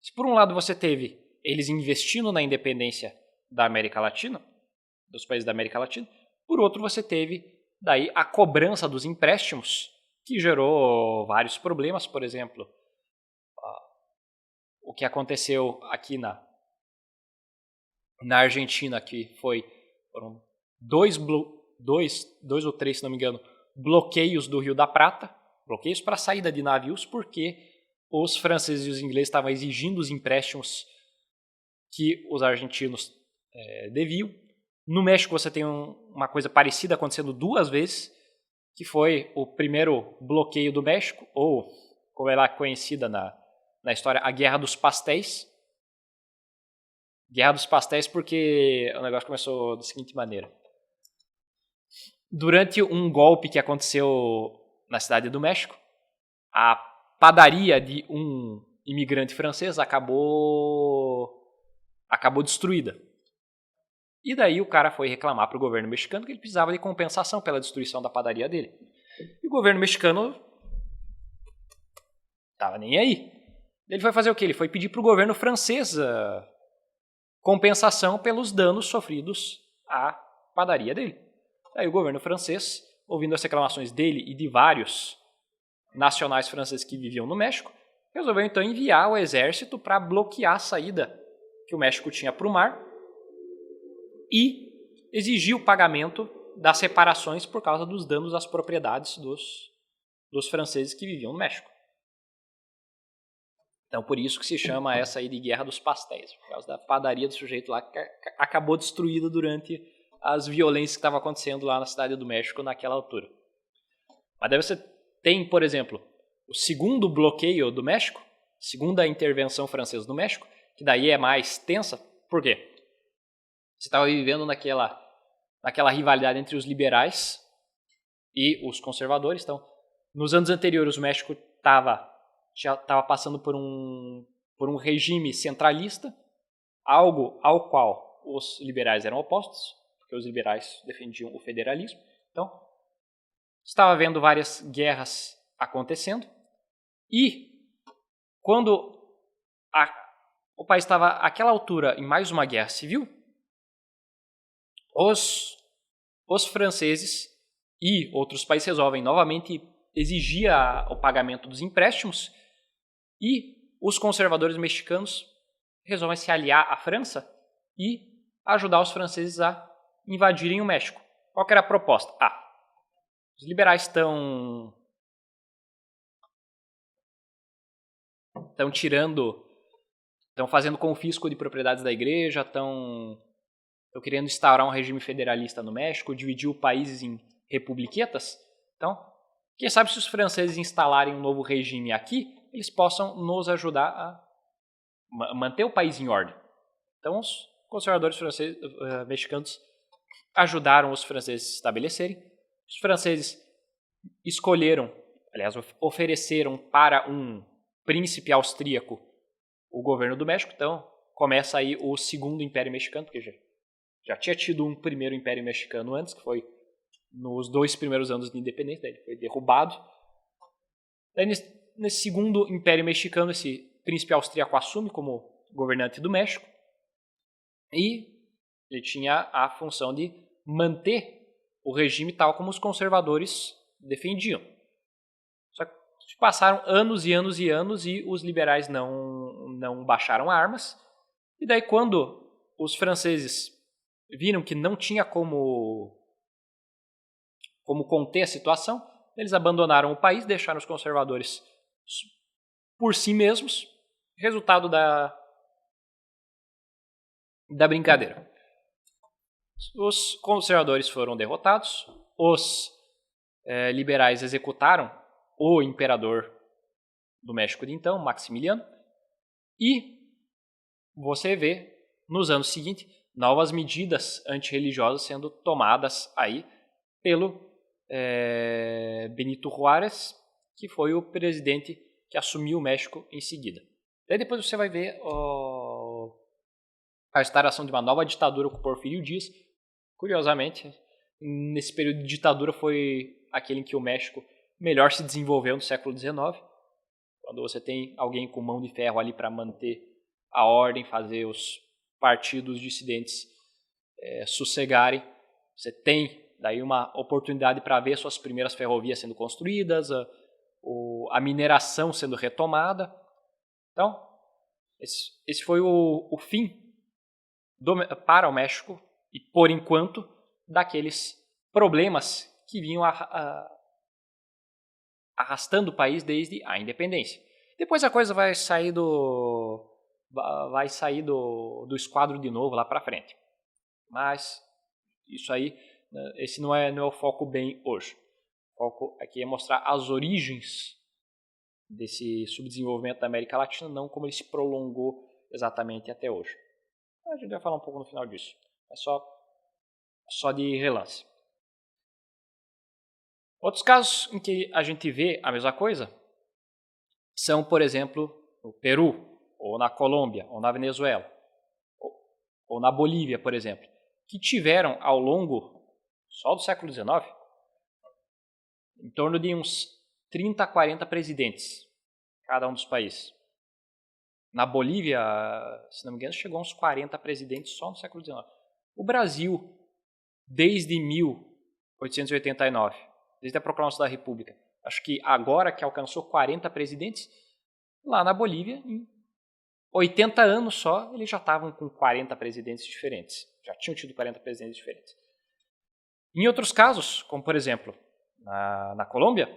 se por um lado você teve eles investindo na independência da América Latina, dos países da América Latina, por outro você teve daí a cobrança dos empréstimos, que gerou vários problemas. Por exemplo, o que aconteceu aqui na Argentina, que foram dois ou três, se não me engano, bloqueios do Rio da Prata, bloqueios para a saída de navios, porque os franceses e os ingleses estavam exigindo os empréstimos que os argentinos deviam. No México você tem uma coisa parecida acontecendo duas vezes, que foi o primeiro bloqueio do México, ou, como ela é conhecida na história, a Guerra dos Pastéis. Guerra dos Pastéis porque o negócio começou da seguinte maneira. Durante um golpe que aconteceu na cidade do México, a padaria de um imigrante francês acabou destruída. E daí o cara foi reclamar para o governo mexicano que ele precisava de compensação pela destruição da padaria dele. E o governo mexicano estava nem aí. Ele foi fazer o quê? Ele foi pedir para o governo francês compensação pelos danos sofridos a padaria dele. Aí o governo francês, ouvindo as reclamações dele e de vários nacionais franceses que viviam no México, resolveu então enviar o exército para bloquear a saída que o México tinha para o mar e exigir o pagamento das reparações por causa dos danos às propriedades dos franceses que viviam no México. Então, por isso que se chama essa aí de Guerra dos Pastéis, por causa da padaria do sujeito lá que acabou destruída durante as violências que estavam acontecendo lá na cidade do México naquela altura. Mas daí você tem, por exemplo, o segundo bloqueio do México, segunda intervenção francesa no México, que daí é mais tensa. Por quê? Você estava vivendo naquela rivalidade entre os liberais e os conservadores. Então, nos anos anteriores, o México já estava passando por um regime centralista, algo ao qual os liberais eram opostos, porque os liberais defendiam o federalismo. Então, estava havendo várias guerras acontecendo, e quando o país estava àquela altura em mais uma guerra civil, os franceses e outros países resolvem novamente exigir o pagamento dos empréstimos, e os conservadores mexicanos resolvem se aliar à França e ajudar os franceses a invadirem o México. Qual que era a proposta? Os liberais estão fazendo confisco de propriedades da igreja, estão querendo instaurar um regime federalista no México, dividir o país em republiquetas. Então, quem sabe se os franceses instalarem um novo regime aqui, eles possam nos ajudar a manter o país em ordem. Então, os conservadores mexicanos ajudaram os franceses a se estabelecerem. Os franceses ofereceram para um príncipe austríaco o governo do México. Então, começa aí o segundo Império Mexicano, porque já tinha tido um primeiro Império Mexicano antes, que foi nos 2 primeiros anos de independência, daí ele foi derrubado. Daí, nesse segundo Império Mexicano, esse príncipe austríaco assume como governante do México, e ele tinha a função de manter o regime tal como os conservadores defendiam. Só que passaram anos e anos e anos e os liberais não baixaram armas. E daí, quando os franceses viram que não tinha como conter a situação, eles abandonaram o país, deixaram os conservadores por si mesmos. Resultado da brincadeira: os conservadores foram derrotados, os liberais executaram o imperador do México de então, Maximiliano, e você vê, nos anos seguintes, novas medidas antirreligiosas sendo tomadas aí pelo Benito Juárez, que foi o presidente que assumiu o México em seguida. Daí depois você vai ver a instauração de uma nova ditadura com Porfírio Dias. Curiosamente, nesse período de ditadura foi aquele em que o México melhor se desenvolveu no século XIX, quando você tem alguém com mão de ferro ali para manter a ordem, fazer os partidos dissidentes sossegarem. Você tem daí uma oportunidade para ver suas primeiras ferrovias sendo construídas, a mineração sendo retomada. Então, esse foi o fim para o México, e por enquanto, daqueles problemas que vinham arrastando o país desde a independência. Depois a coisa vai sair do esquadro de novo lá para frente. Mas isso aí, esse não é o foco bem hoje. O foco aqui é mostrar as origens desse subdesenvolvimento da América Latina, não como ele se prolongou exatamente até hoje. A gente vai falar um pouco no final disso. É só de relance. Outros casos em que a gente vê a mesma coisa são, por exemplo, no Peru, ou na Colômbia, ou na Venezuela, ou na Bolívia, por exemplo, que tiveram ao longo só do século XIX em torno de uns 30 a 40 presidentes, cada um dos países. Na Bolívia, se não me engano, chegou a uns 40 presidentes só no século XIX. O Brasil desde 1889, desde a proclamação da República. Acho que agora que alcançou 40 presidentes, lá na Bolívia, em 80 anos só, eles já estavam com 40 presidentes diferentes. Já tinham tido 40 presidentes diferentes. Em outros casos, como por exemplo, na Colômbia,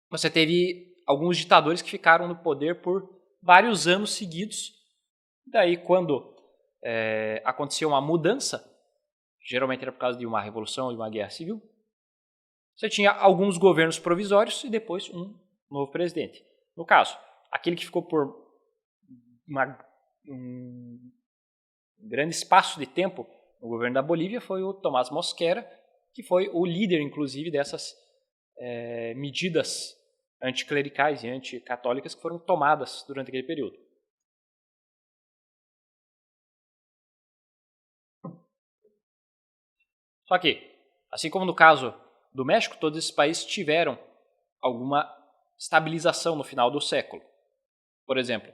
você teve alguns ditadores que ficaram no poder por vários anos seguidos. Daí, quando aconteceu uma mudança, geralmente era por causa de uma revolução ou de uma guerra civil, você tinha alguns governos provisórios e depois um novo presidente. No caso, aquele que ficou por um grande espaço de tempo no governo da Bolívia foi o Tomás Mosquera, que foi o líder, inclusive, dessas medidas anticlericais e anticatólicas que foram tomadas durante aquele período. Só que, assim como no caso do México, todos esses países tiveram alguma estabilização no final do século. Por exemplo,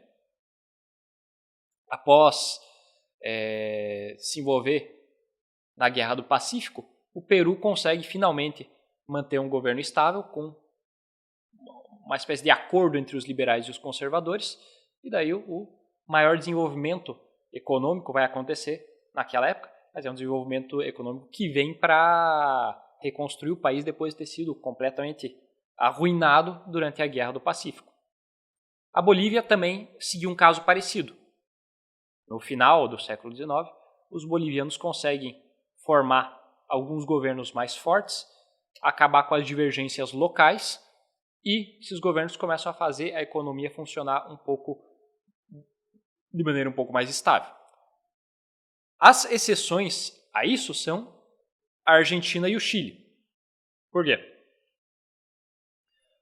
após se envolver na Guerra do Pacífico, o Peru consegue finalmente manter um governo estável com uma espécie de acordo entre os liberais e os conservadores, e daí o maior desenvolvimento econômico vai acontecer naquela época, mas é um desenvolvimento econômico que vem para reconstruir o país depois de ter sido completamente arruinado durante a Guerra do Pacífico. A Bolívia também seguiu um caso parecido. No final do século XIX, os bolivianos conseguem formar alguns governos mais fortes, acabar com as divergências locais, e esses governos começam a fazer a economia funcionar de maneira um pouco mais estável. As exceções a isso são a Argentina e o Chile. Por quê?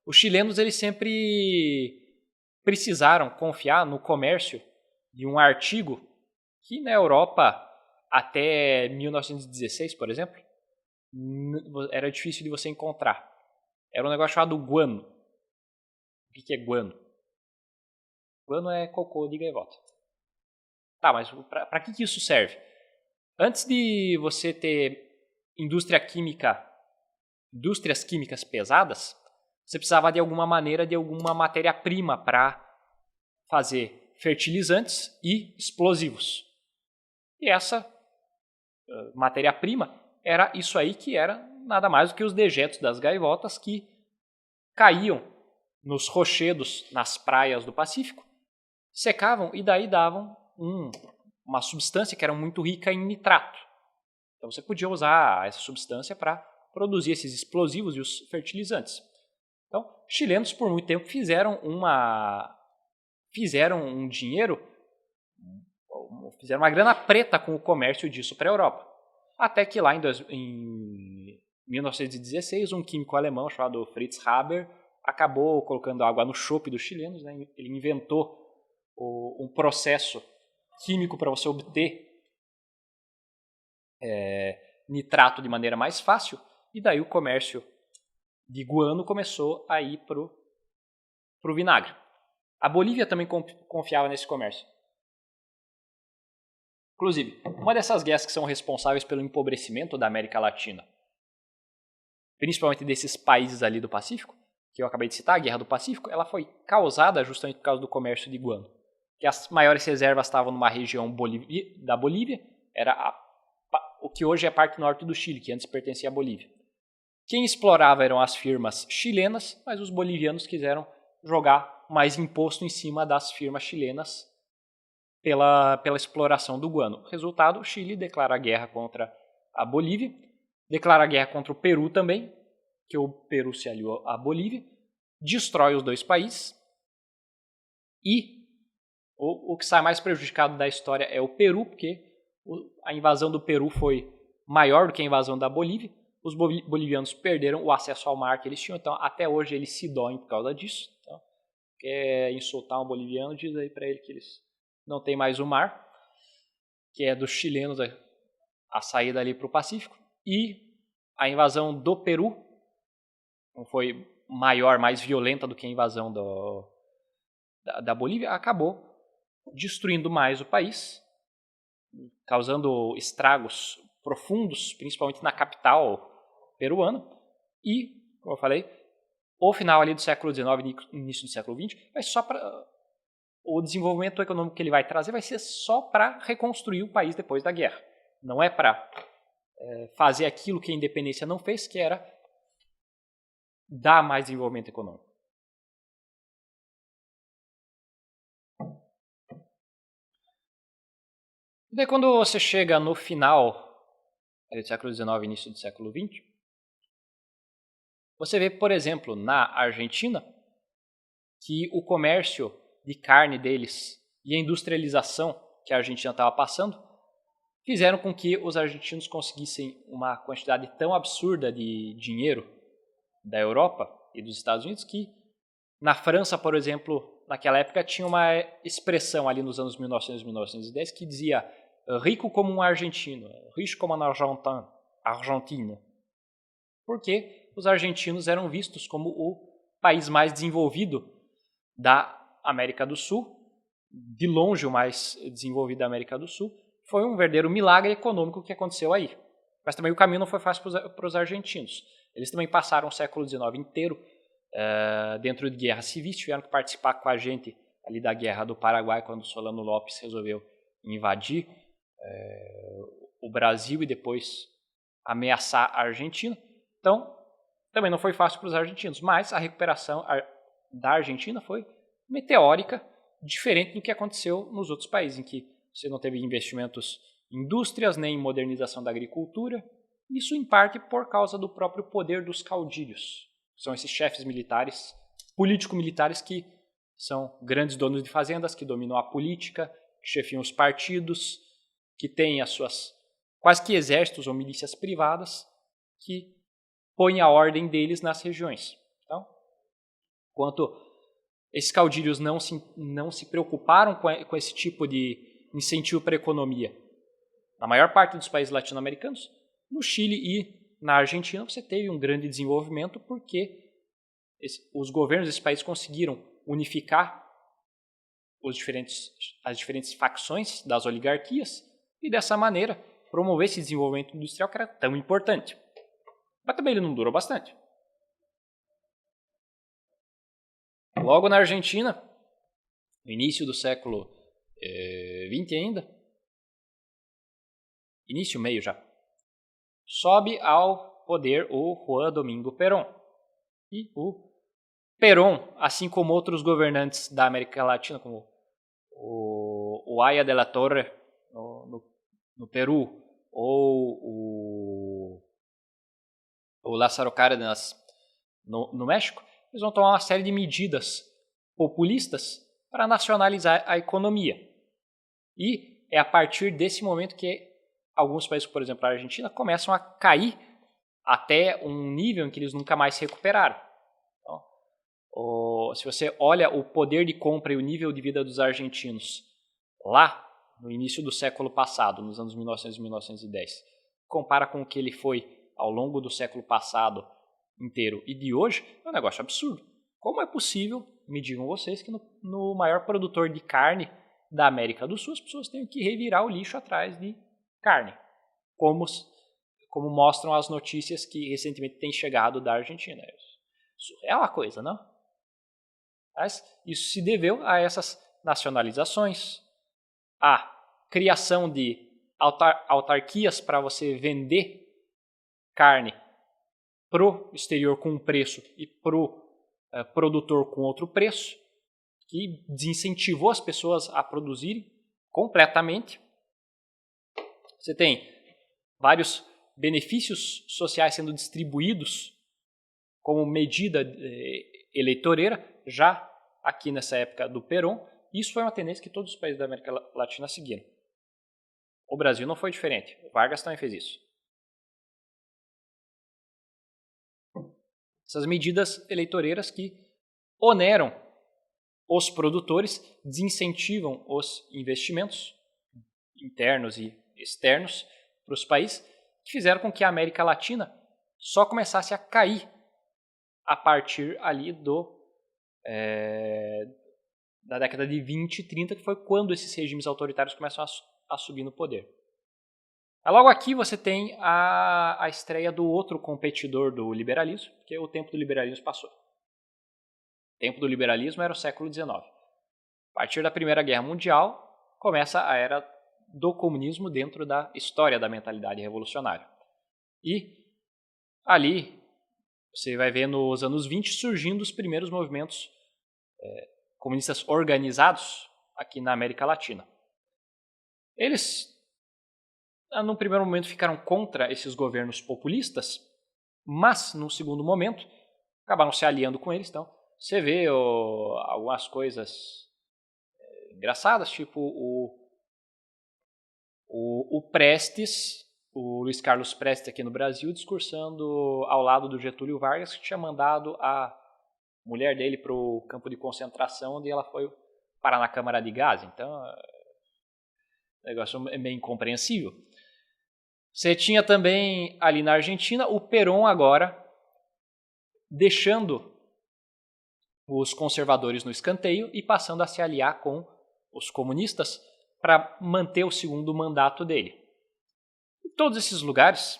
Os chilenos eles sempre precisaram confiar no comércio de um artigo que na Europa, até 1916, por exemplo, era difícil de você encontrar. Era um negócio chamado guano. O que é guano? Guano é cocô de gaivota. Tá, mas para que isso serve? Antes de você ter indústrias químicas pesadas, você precisava de alguma maneira de alguma matéria-prima para fazer fertilizantes e explosivos. E essa matéria-prima era isso aí, que era nada mais do que os dejetos das gaivotas que caíam nos rochedos nas praias do Pacífico, secavam e daí davam uma substância que era muito rica em nitrato. Então você podia usar essa substância para produzir esses explosivos e os fertilizantes. Então, chilenos por muito tempo fizeram um dinheiro, fizeram uma grana preta com o comércio disso para a Europa. Até que lá em 1916, um químico alemão chamado Fritz Haber acabou colocando água no chope dos chilenos, né? Ele inventou um processo químico para você obter nitrato de maneira mais fácil, e daí o comércio de guano começou a ir para o vinagre. A Bolívia também confiava nesse comércio. Inclusive, uma dessas guerras que são responsáveis pelo empobrecimento da América Latina, principalmente desses países ali do Pacífico, que eu acabei de citar, a Guerra do Pacífico, ela foi causada justamente por causa do comércio de guano. Que as maiores reservas estavam numa região da Bolívia, era o que hoje é a parte norte do Chile, que antes pertencia à Bolívia. Quem explorava eram as firmas chilenas, mas os bolivianos quiseram jogar mais imposto em cima das firmas chilenas pela exploração do guano. Resultado, o Chile declara guerra contra a Bolívia, declara guerra contra o Peru também, que o Peru se aliou à Bolívia, destrói os dois países, e o que sai mais prejudicado da história é o Peru, porque a invasão do Peru foi maior do que a invasão da Bolívia. Os bolivianos perderam o acesso ao mar que eles tinham, então até hoje eles se doem por causa disso. Então, quer insultar um boliviano, diz aí para ele que eles não têm mais o mar, que é dos chilenos a saída ali para o Pacífico. E a invasão do Peru foi maior, mais violenta do que a invasão da Bolívia, acabou destruindo mais o país, causando estragos profundos, principalmente na capital peruana. E, como eu falei, o final ali do século XIX e início do século XX vai só para... O desenvolvimento econômico que ele vai trazer vai ser só para reconstruir o país depois da guerra. Não é para fazer aquilo que a independência não fez, que era dar mais desenvolvimento econômico. E daí, quando você chega no final do século XIX e início do século XX, você vê, por exemplo, na Argentina, que o comércio de carne deles e a industrialização que a Argentina estava passando fizeram com que os argentinos conseguissem uma quantidade tão absurda de dinheiro da Europa e dos Estados Unidos que na França, por exemplo, naquela época tinha uma expressão ali nos anos 1900 e 1910 que dizia rico como um argentino, rico como um argentino, porque os argentinos eram vistos como o país mais desenvolvido da América do Sul, de longe o mais desenvolvido da América do Sul. Foi um verdadeiro milagre econômico que aconteceu aí. Mas também o caminho não foi fácil para os argentinos. Eles também passaram o século XIX inteiro dentro de guerras civis, tiveram que participar com a gente ali da Guerra do Paraguai, quando Solano Lopes resolveu invadir o Brasil e depois ameaçar a Argentina. Então, também não foi fácil para os argentinos, mas a recuperação da Argentina foi meteórica, diferente do que aconteceu nos outros países, em que você não teve investimentos em indústrias, nem em modernização da agricultura. Isso, em parte, por causa do próprio poder dos caudilhos. São esses chefes militares, político-militares, que são grandes donos de fazendas, que dominam a política, que chefiam os partidos, que têm as suas quase que exércitos ou milícias privadas, que põem a ordem deles nas regiões. Então, enquanto esses caudilhos não se preocuparam com esse tipo de incentivo para a economia, na maior parte dos países latino-americanos, no Chile e na Argentina você teve um grande desenvolvimento porque os governos desses países conseguiram unificar as diferentes facções das oligarquias e dessa maneira promover esse desenvolvimento industrial que era tão importante. Mas também ele não durou bastante. Logo na Argentina, no início do século XX ainda, início, meio já, sobe ao poder o Juan Domingo Perón. E o Perón, assim como outros governantes da América Latina, como o Aya de la Torre no Peru, ou o Lázaro Cárdenas no México, eles vão tomar uma série de medidas populistas para nacionalizar a economia. E é a partir desse momento que alguns países, por exemplo a Argentina, começam a cair até um nível em que eles nunca mais se recuperaram. Então, se você olha o poder de compra e o nível de vida dos argentinos lá no início do século passado, nos anos 1900 e 1910, compara com o que ele foi ao longo do século passado inteiro e de hoje, é um negócio absurdo. Como é possível, me digam vocês, que no maior produtor de carne da América do Sul, as pessoas têm que revirar o lixo atrás de carne, como mostram as notícias que recentemente têm chegado da Argentina. Surreal a coisa, não? Mas isso se deveu a essas nacionalizações, a criação de autarquias para você vender carne pro exterior com um preço e pro produtor com outro preço, que desincentivou as pessoas a produzirem completamente. Você tem vários benefícios sociais sendo distribuídos como medida eleitoreira, já aqui nessa época do Perón. Isso foi uma tendência que todos os países da América Latina seguiram. O Brasil não foi diferente. O Vargas também fez isso. Essas medidas eleitoreiras que oneram os produtores, desincentivam os investimentos internos e externos para os países, que fizeram com que a América Latina só começasse a cair a partir ali da década de 20 e 30, que foi quando esses regimes autoritários começam a subir no poder. Mas logo aqui você tem a estreia do outro competidor do liberalismo, porque o tempo do liberalismo passou. O tempo do liberalismo era o século XIX. A partir da Primeira Guerra Mundial, começa a era do comunismo dentro da história da mentalidade revolucionária. E ali você vai ver nos anos 20 surgindo os primeiros movimentos comunistas organizados aqui na América Latina. Eles, num primeiro momento, ficaram contra esses governos populistas, mas, num segundo momento, acabaram se aliando com eles. Então, você vê algumas coisas engraçadas, tipo o Prestes, o Luiz Carlos Prestes aqui no Brasil, discursando ao lado do Getúlio Vargas, que tinha mandado a mulher dele para o campo de concentração, onde ela foi parar na câmara de gás. Então, o negócio é meio incompreensível. Você tinha também ali na Argentina o Perón agora deixando os conservadores no escanteio e passando a se aliar com os comunistas para manter o segundo mandato dele. Em todos esses lugares,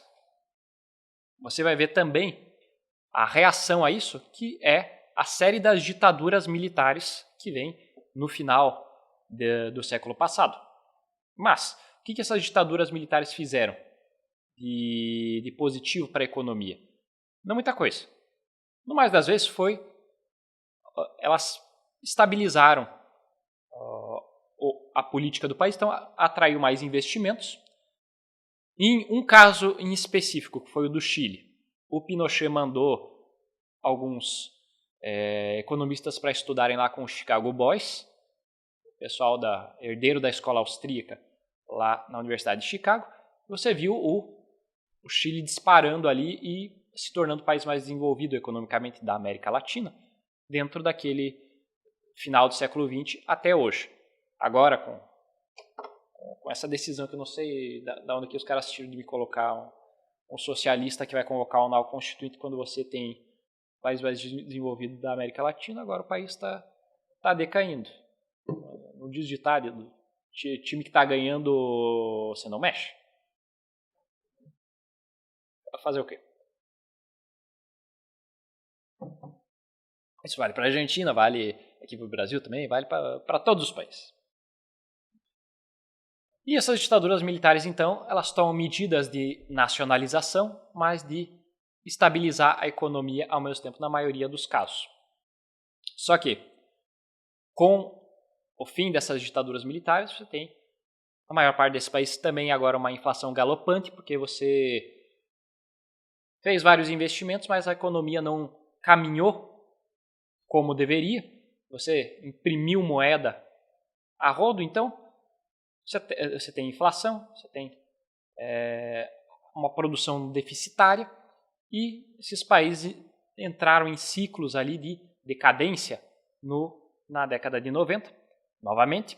você vai ver também a reação a isso, que é a série das ditaduras militares que vem no final do século passado. Mas, o que essas ditaduras militares fizeram de positivo para a economia? Não muita coisa. No mais das vezes elas estabilizaram a política do país, então atraiu mais investimentos. Em um caso em específico, que foi o do Chile, o Pinochet mandou alguns economistas para estudarem lá com os Chicago Boys, o pessoal herdeiro da escola austríaca lá na Universidade de Chicago. Você viu o Chile disparando ali e se tornando o país mais desenvolvido economicamente da América Latina, dentro daquele final do século XX até hoje. Agora, com essa decisão que eu não sei da onde que os caras tiram de me colocar um socialista que vai convocar um novo constituinte quando você tem o país mais desenvolvido da América Latina, agora o país está decaindo. Não diz ditado, time que está ganhando, você não mexe. Vai fazer o quê? Isso vale para a Argentina, vale aqui para o Brasil também, vale para todos os países. E essas ditaduras militares, então, elas tomam medidas de nacionalização, mas de estabilizar a economia ao mesmo tempo, na maioria dos casos. Só que, com o fim dessas ditaduras militares, você tem, na maior parte desses países, também agora uma inflação galopante, porque você fez vários investimentos, mas a economia não caminhou como deveria. Você imprimiu moeda a rodo, então você tem inflação, você tem uma produção deficitária e esses países entraram em ciclos ali de decadência na década de 90, novamente.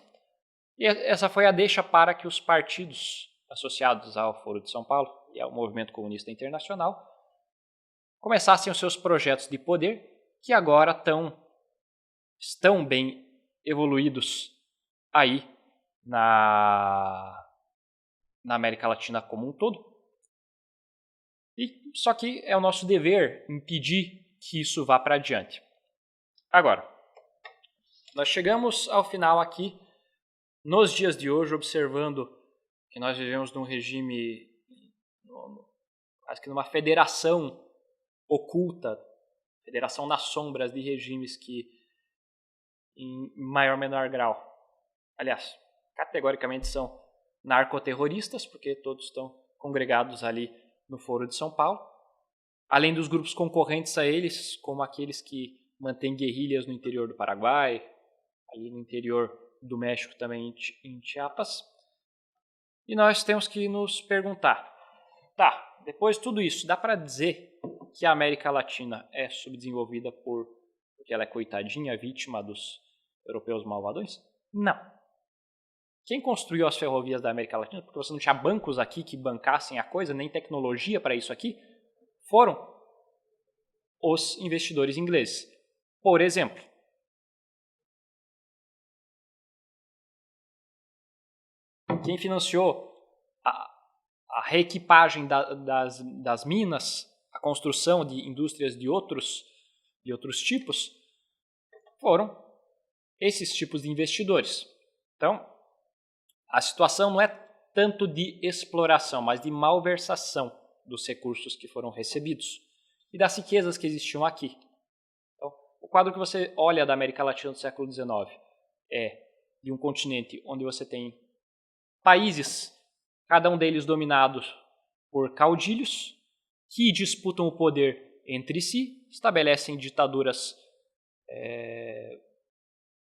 E essa foi a deixa para que os partidos associados ao Foro de São Paulo e ao Movimento Comunista Internacional começassem os seus projetos de poder, que agora estão bem evoluídos aí na América Latina como um todo. Só que é o nosso dever impedir que isso vá para adiante. Agora, nós chegamos ao final aqui, nos dias de hoje, observando que nós vivemos num regime, acho que numa federação oculta, federação nas sombras de regimes que, em maior ou menor grau, aliás, categoricamente são narcoterroristas, porque todos estão congregados ali no Foro de São Paulo, além dos grupos concorrentes a eles, como aqueles que mantêm guerrilhas no interior do Paraguai, ali no interior do México também em Chiapas. E nós temos que nos perguntar, tá, depois de tudo isso, dá para dizer que a América Latina é subdesenvolvida porque ela é coitadinha, vítima dos europeus malvadões? Não. Quem construiu as ferrovias da América Latina, porque você não tinha bancos aqui que bancassem a coisa, nem tecnologia para isso aqui, foram os investidores ingleses. Por exemplo, quem financiou a reequipagem das minas, a construção de indústrias de outros tipos, foram esses tipos de investidores. Então, a situação não é tanto de exploração, mas de malversação dos recursos que foram recebidos e das riquezas que existiam aqui. Então, o quadro que você olha da América Latina do século XIX é de um continente onde você tem países, cada um deles dominados por caudilhos, que disputam o poder entre si, estabelecem ditaduras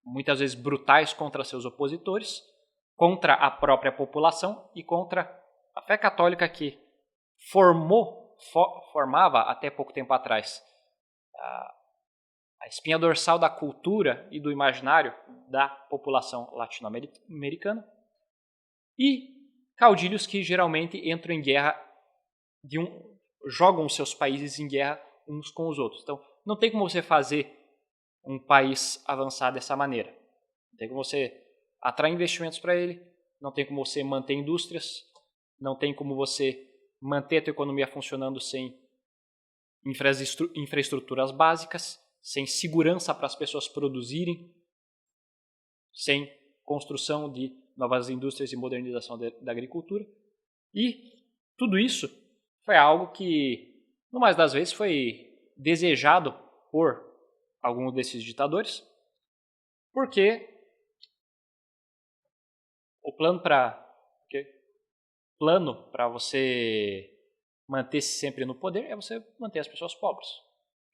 muitas vezes brutais contra seus opositores, contra a própria população e contra a fé católica que formava até pouco tempo atrás a espinha dorsal da cultura e do imaginário da população latino-americana, e caudilhos que geralmente entram em guerra, jogam os seus países em guerra uns com os outros. Então, não tem como você fazer um país avançar dessa maneira. Não tem como você atrair investimentos para ele, não tem como você manter indústrias, não tem como você manter a tua economia funcionando sem infraestruturas básicas, sem segurança para as pessoas produzirem, sem construção de novas indústrias e modernização da agricultura. E tudo isso foi algo que, no mais das vezes, foi desejado por alguns desses ditadores, porque o plano para você manter-se sempre no poder é você manter as pessoas pobres.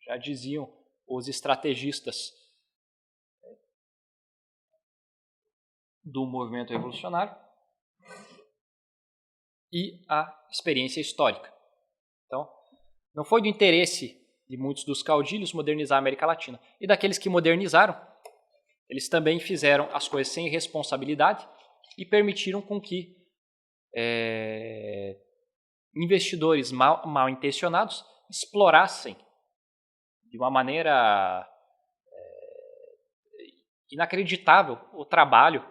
Já diziam os estrategistas do movimento revolucionário e a experiência histórica. Então, não foi do interesse de muitos dos caudilhos modernizar a América Latina. E daqueles que modernizaram, eles também fizeram as coisas sem responsabilidade e permitiram com que investidores mal intencionados explorassem de uma maneira inacreditável o trabalho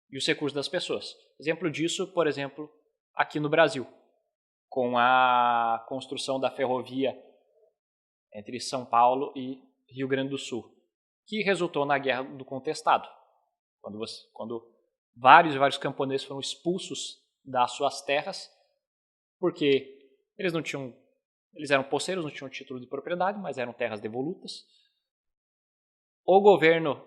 e os recursos das pessoas. Exemplo disso, por exemplo, aqui no Brasil, com a construção da ferrovia entre São Paulo e Rio Grande do Sul, que resultou na Guerra do Contestado, quando vários camponeses foram expulsos das suas terras, porque eles eram poceiros, não tinham título de propriedade, mas eram terras devolutas. O governo,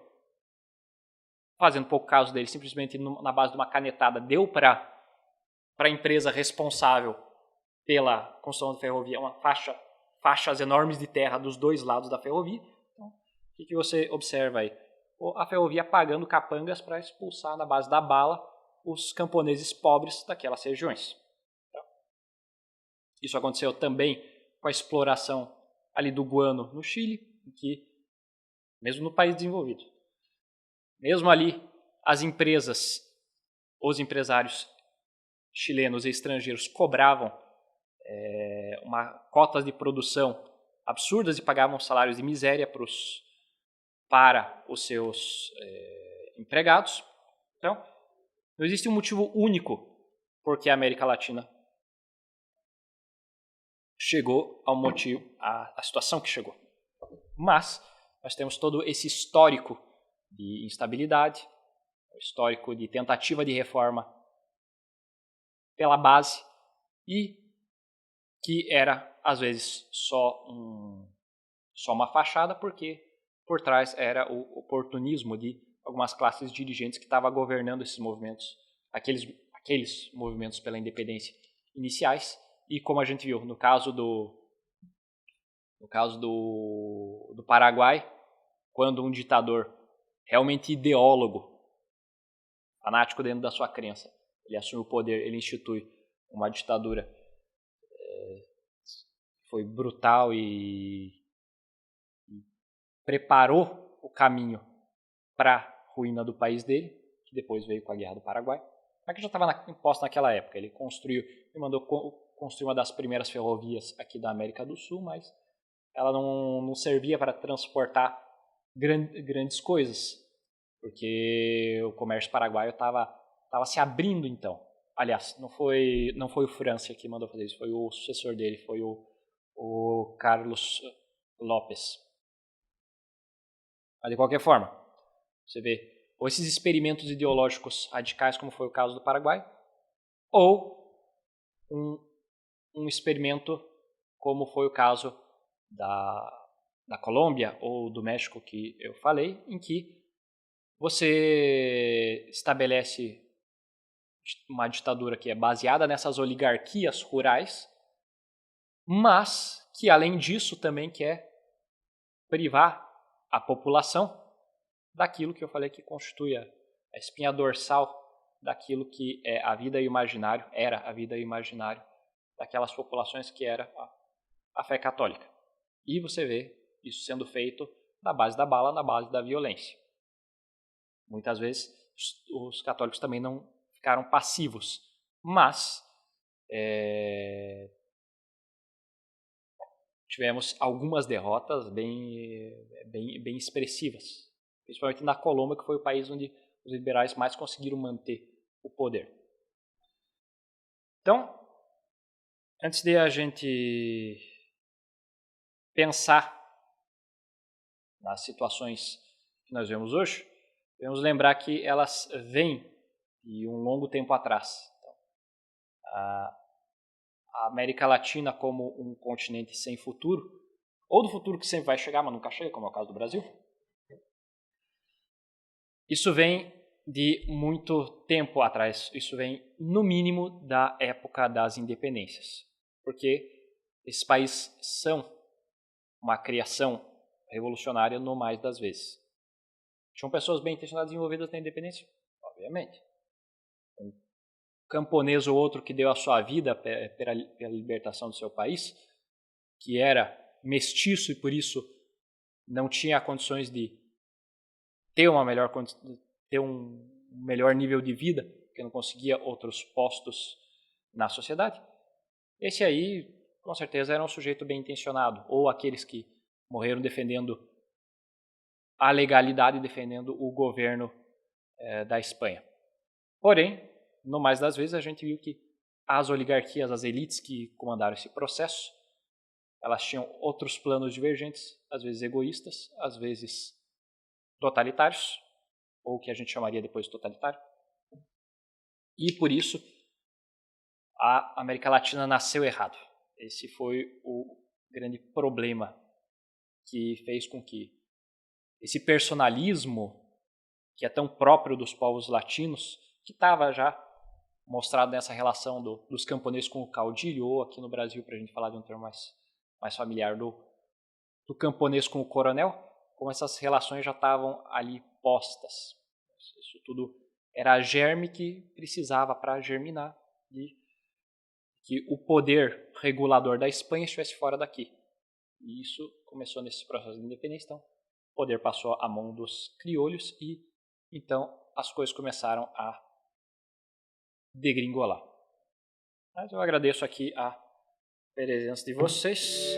fazendo pouco caso deles, simplesmente na base de uma canetada, deu para a empresa responsável pela construção da ferrovia faixas enormes de terra dos dois lados da ferrovia. Então, o que você observa aí? A ferrovia pagando capangas para expulsar na base da bala os camponeses pobres daquelas regiões. Então, isso aconteceu também com a exploração ali do guano no Chile, que, mesmo no país desenvolvido, mesmo ali as empresas, os empresários chilenos e estrangeiros cobravam uma cotas de produção absurdas e pagavam salários de miséria para os seus empregados. Então, não existe um motivo único por que a América Latina chegou à situação que chegou. Mas nós temos todo esse histórico de instabilidade, histórico de tentativa de reforma pela base, e que era, às vezes, só uma fachada, porque por trás era o oportunismo de algumas classes dirigentes que estavam governando esses movimentos, aqueles movimentos pela independência iniciais. E como a gente viu no caso do Paraguai, quando um ditador realmente ideólogo, fanático dentro da sua crença, ele assume o poder, ele institui uma ditadura, foi brutal e preparou o caminho para a ruína do país dele, que depois veio com a Guerra do Paraguai, mas que já estava imposta naquela época. Ele mandou construir uma das primeiras ferrovias aqui da América do Sul, mas ela não servia para transportar grandes coisas, porque o comércio paraguaio estava se abrindo então aliás, não foi o França que mandou fazer isso, foi o sucessor dele, foi o Carlos Lopes. Mas de qualquer forma, você vê ou esses experimentos ideológicos radicais, como foi o caso do Paraguai, ou um experimento como foi o caso da Colômbia ou do México que eu falei, em que você estabelece uma ditadura que é baseada nessas oligarquias rurais, mas que além disso também quer privar a população daquilo que eu falei que constitui a espinha dorsal daquilo que é a vida imaginária, era a vida imaginária daquelas populações que era a fé católica. E você vê isso sendo feito na base da bala, na base da violência. Muitas vezes os católicos também não ficaram passivos, mas tivemos algumas derrotas bem expressivas, principalmente na Colômbia, que foi o país onde os liberais mais conseguiram manter o poder. Então, antes de a gente pensar nas situações que nós vemos hoje, devemos lembrar que elas vêm de um longo tempo atrás. Então, a América Latina como um continente sem futuro, ou do futuro que sempre vai chegar, mas nunca chega, como é o caso do Brasil, isso vem de muito tempo atrás. Isso vem, no mínimo, da época das independências. Porque esses países são uma criação revolucionária no mais das vezes. Tinham pessoas bem intencionadas envolvidas na independência? Obviamente. Um camponês ou outro que deu a sua vida pela libertação do seu país, que era mestiço e por isso não tinha condições de ter um melhor nível de vida, porque não conseguia outros postos na sociedade, esse aí, com certeza, era um sujeito bem intencionado, ou aqueles que morreram defendendo a legalidade, defendendo o governo da Espanha. Porém, no mais das vezes, a gente viu que as oligarquias, as elites que comandaram esse processo, elas tinham outros planos divergentes, às vezes egoístas, às vezes totalitários, ou o que a gente chamaria depois de totalitário. E por isso a América Latina nasceu errado. Esse foi o grande problema que fez com que esse personalismo, que é tão próprio dos povos latinos, que estava já mostrado nessa relação dos camponeses com o caudilho, ou aqui no Brasil, para a gente falar de um termo mais familiar, do camponês com o coronel, como essas relações já estavam ali postas. Isso tudo era germe que precisava para germinar de que o poder regulador da Espanha estivesse fora daqui. E isso começou nesse processo de independência. Então, o poder passou à mão dos criolhos e então as coisas começaram a degringolar. Mas eu agradeço aqui a presença de vocês.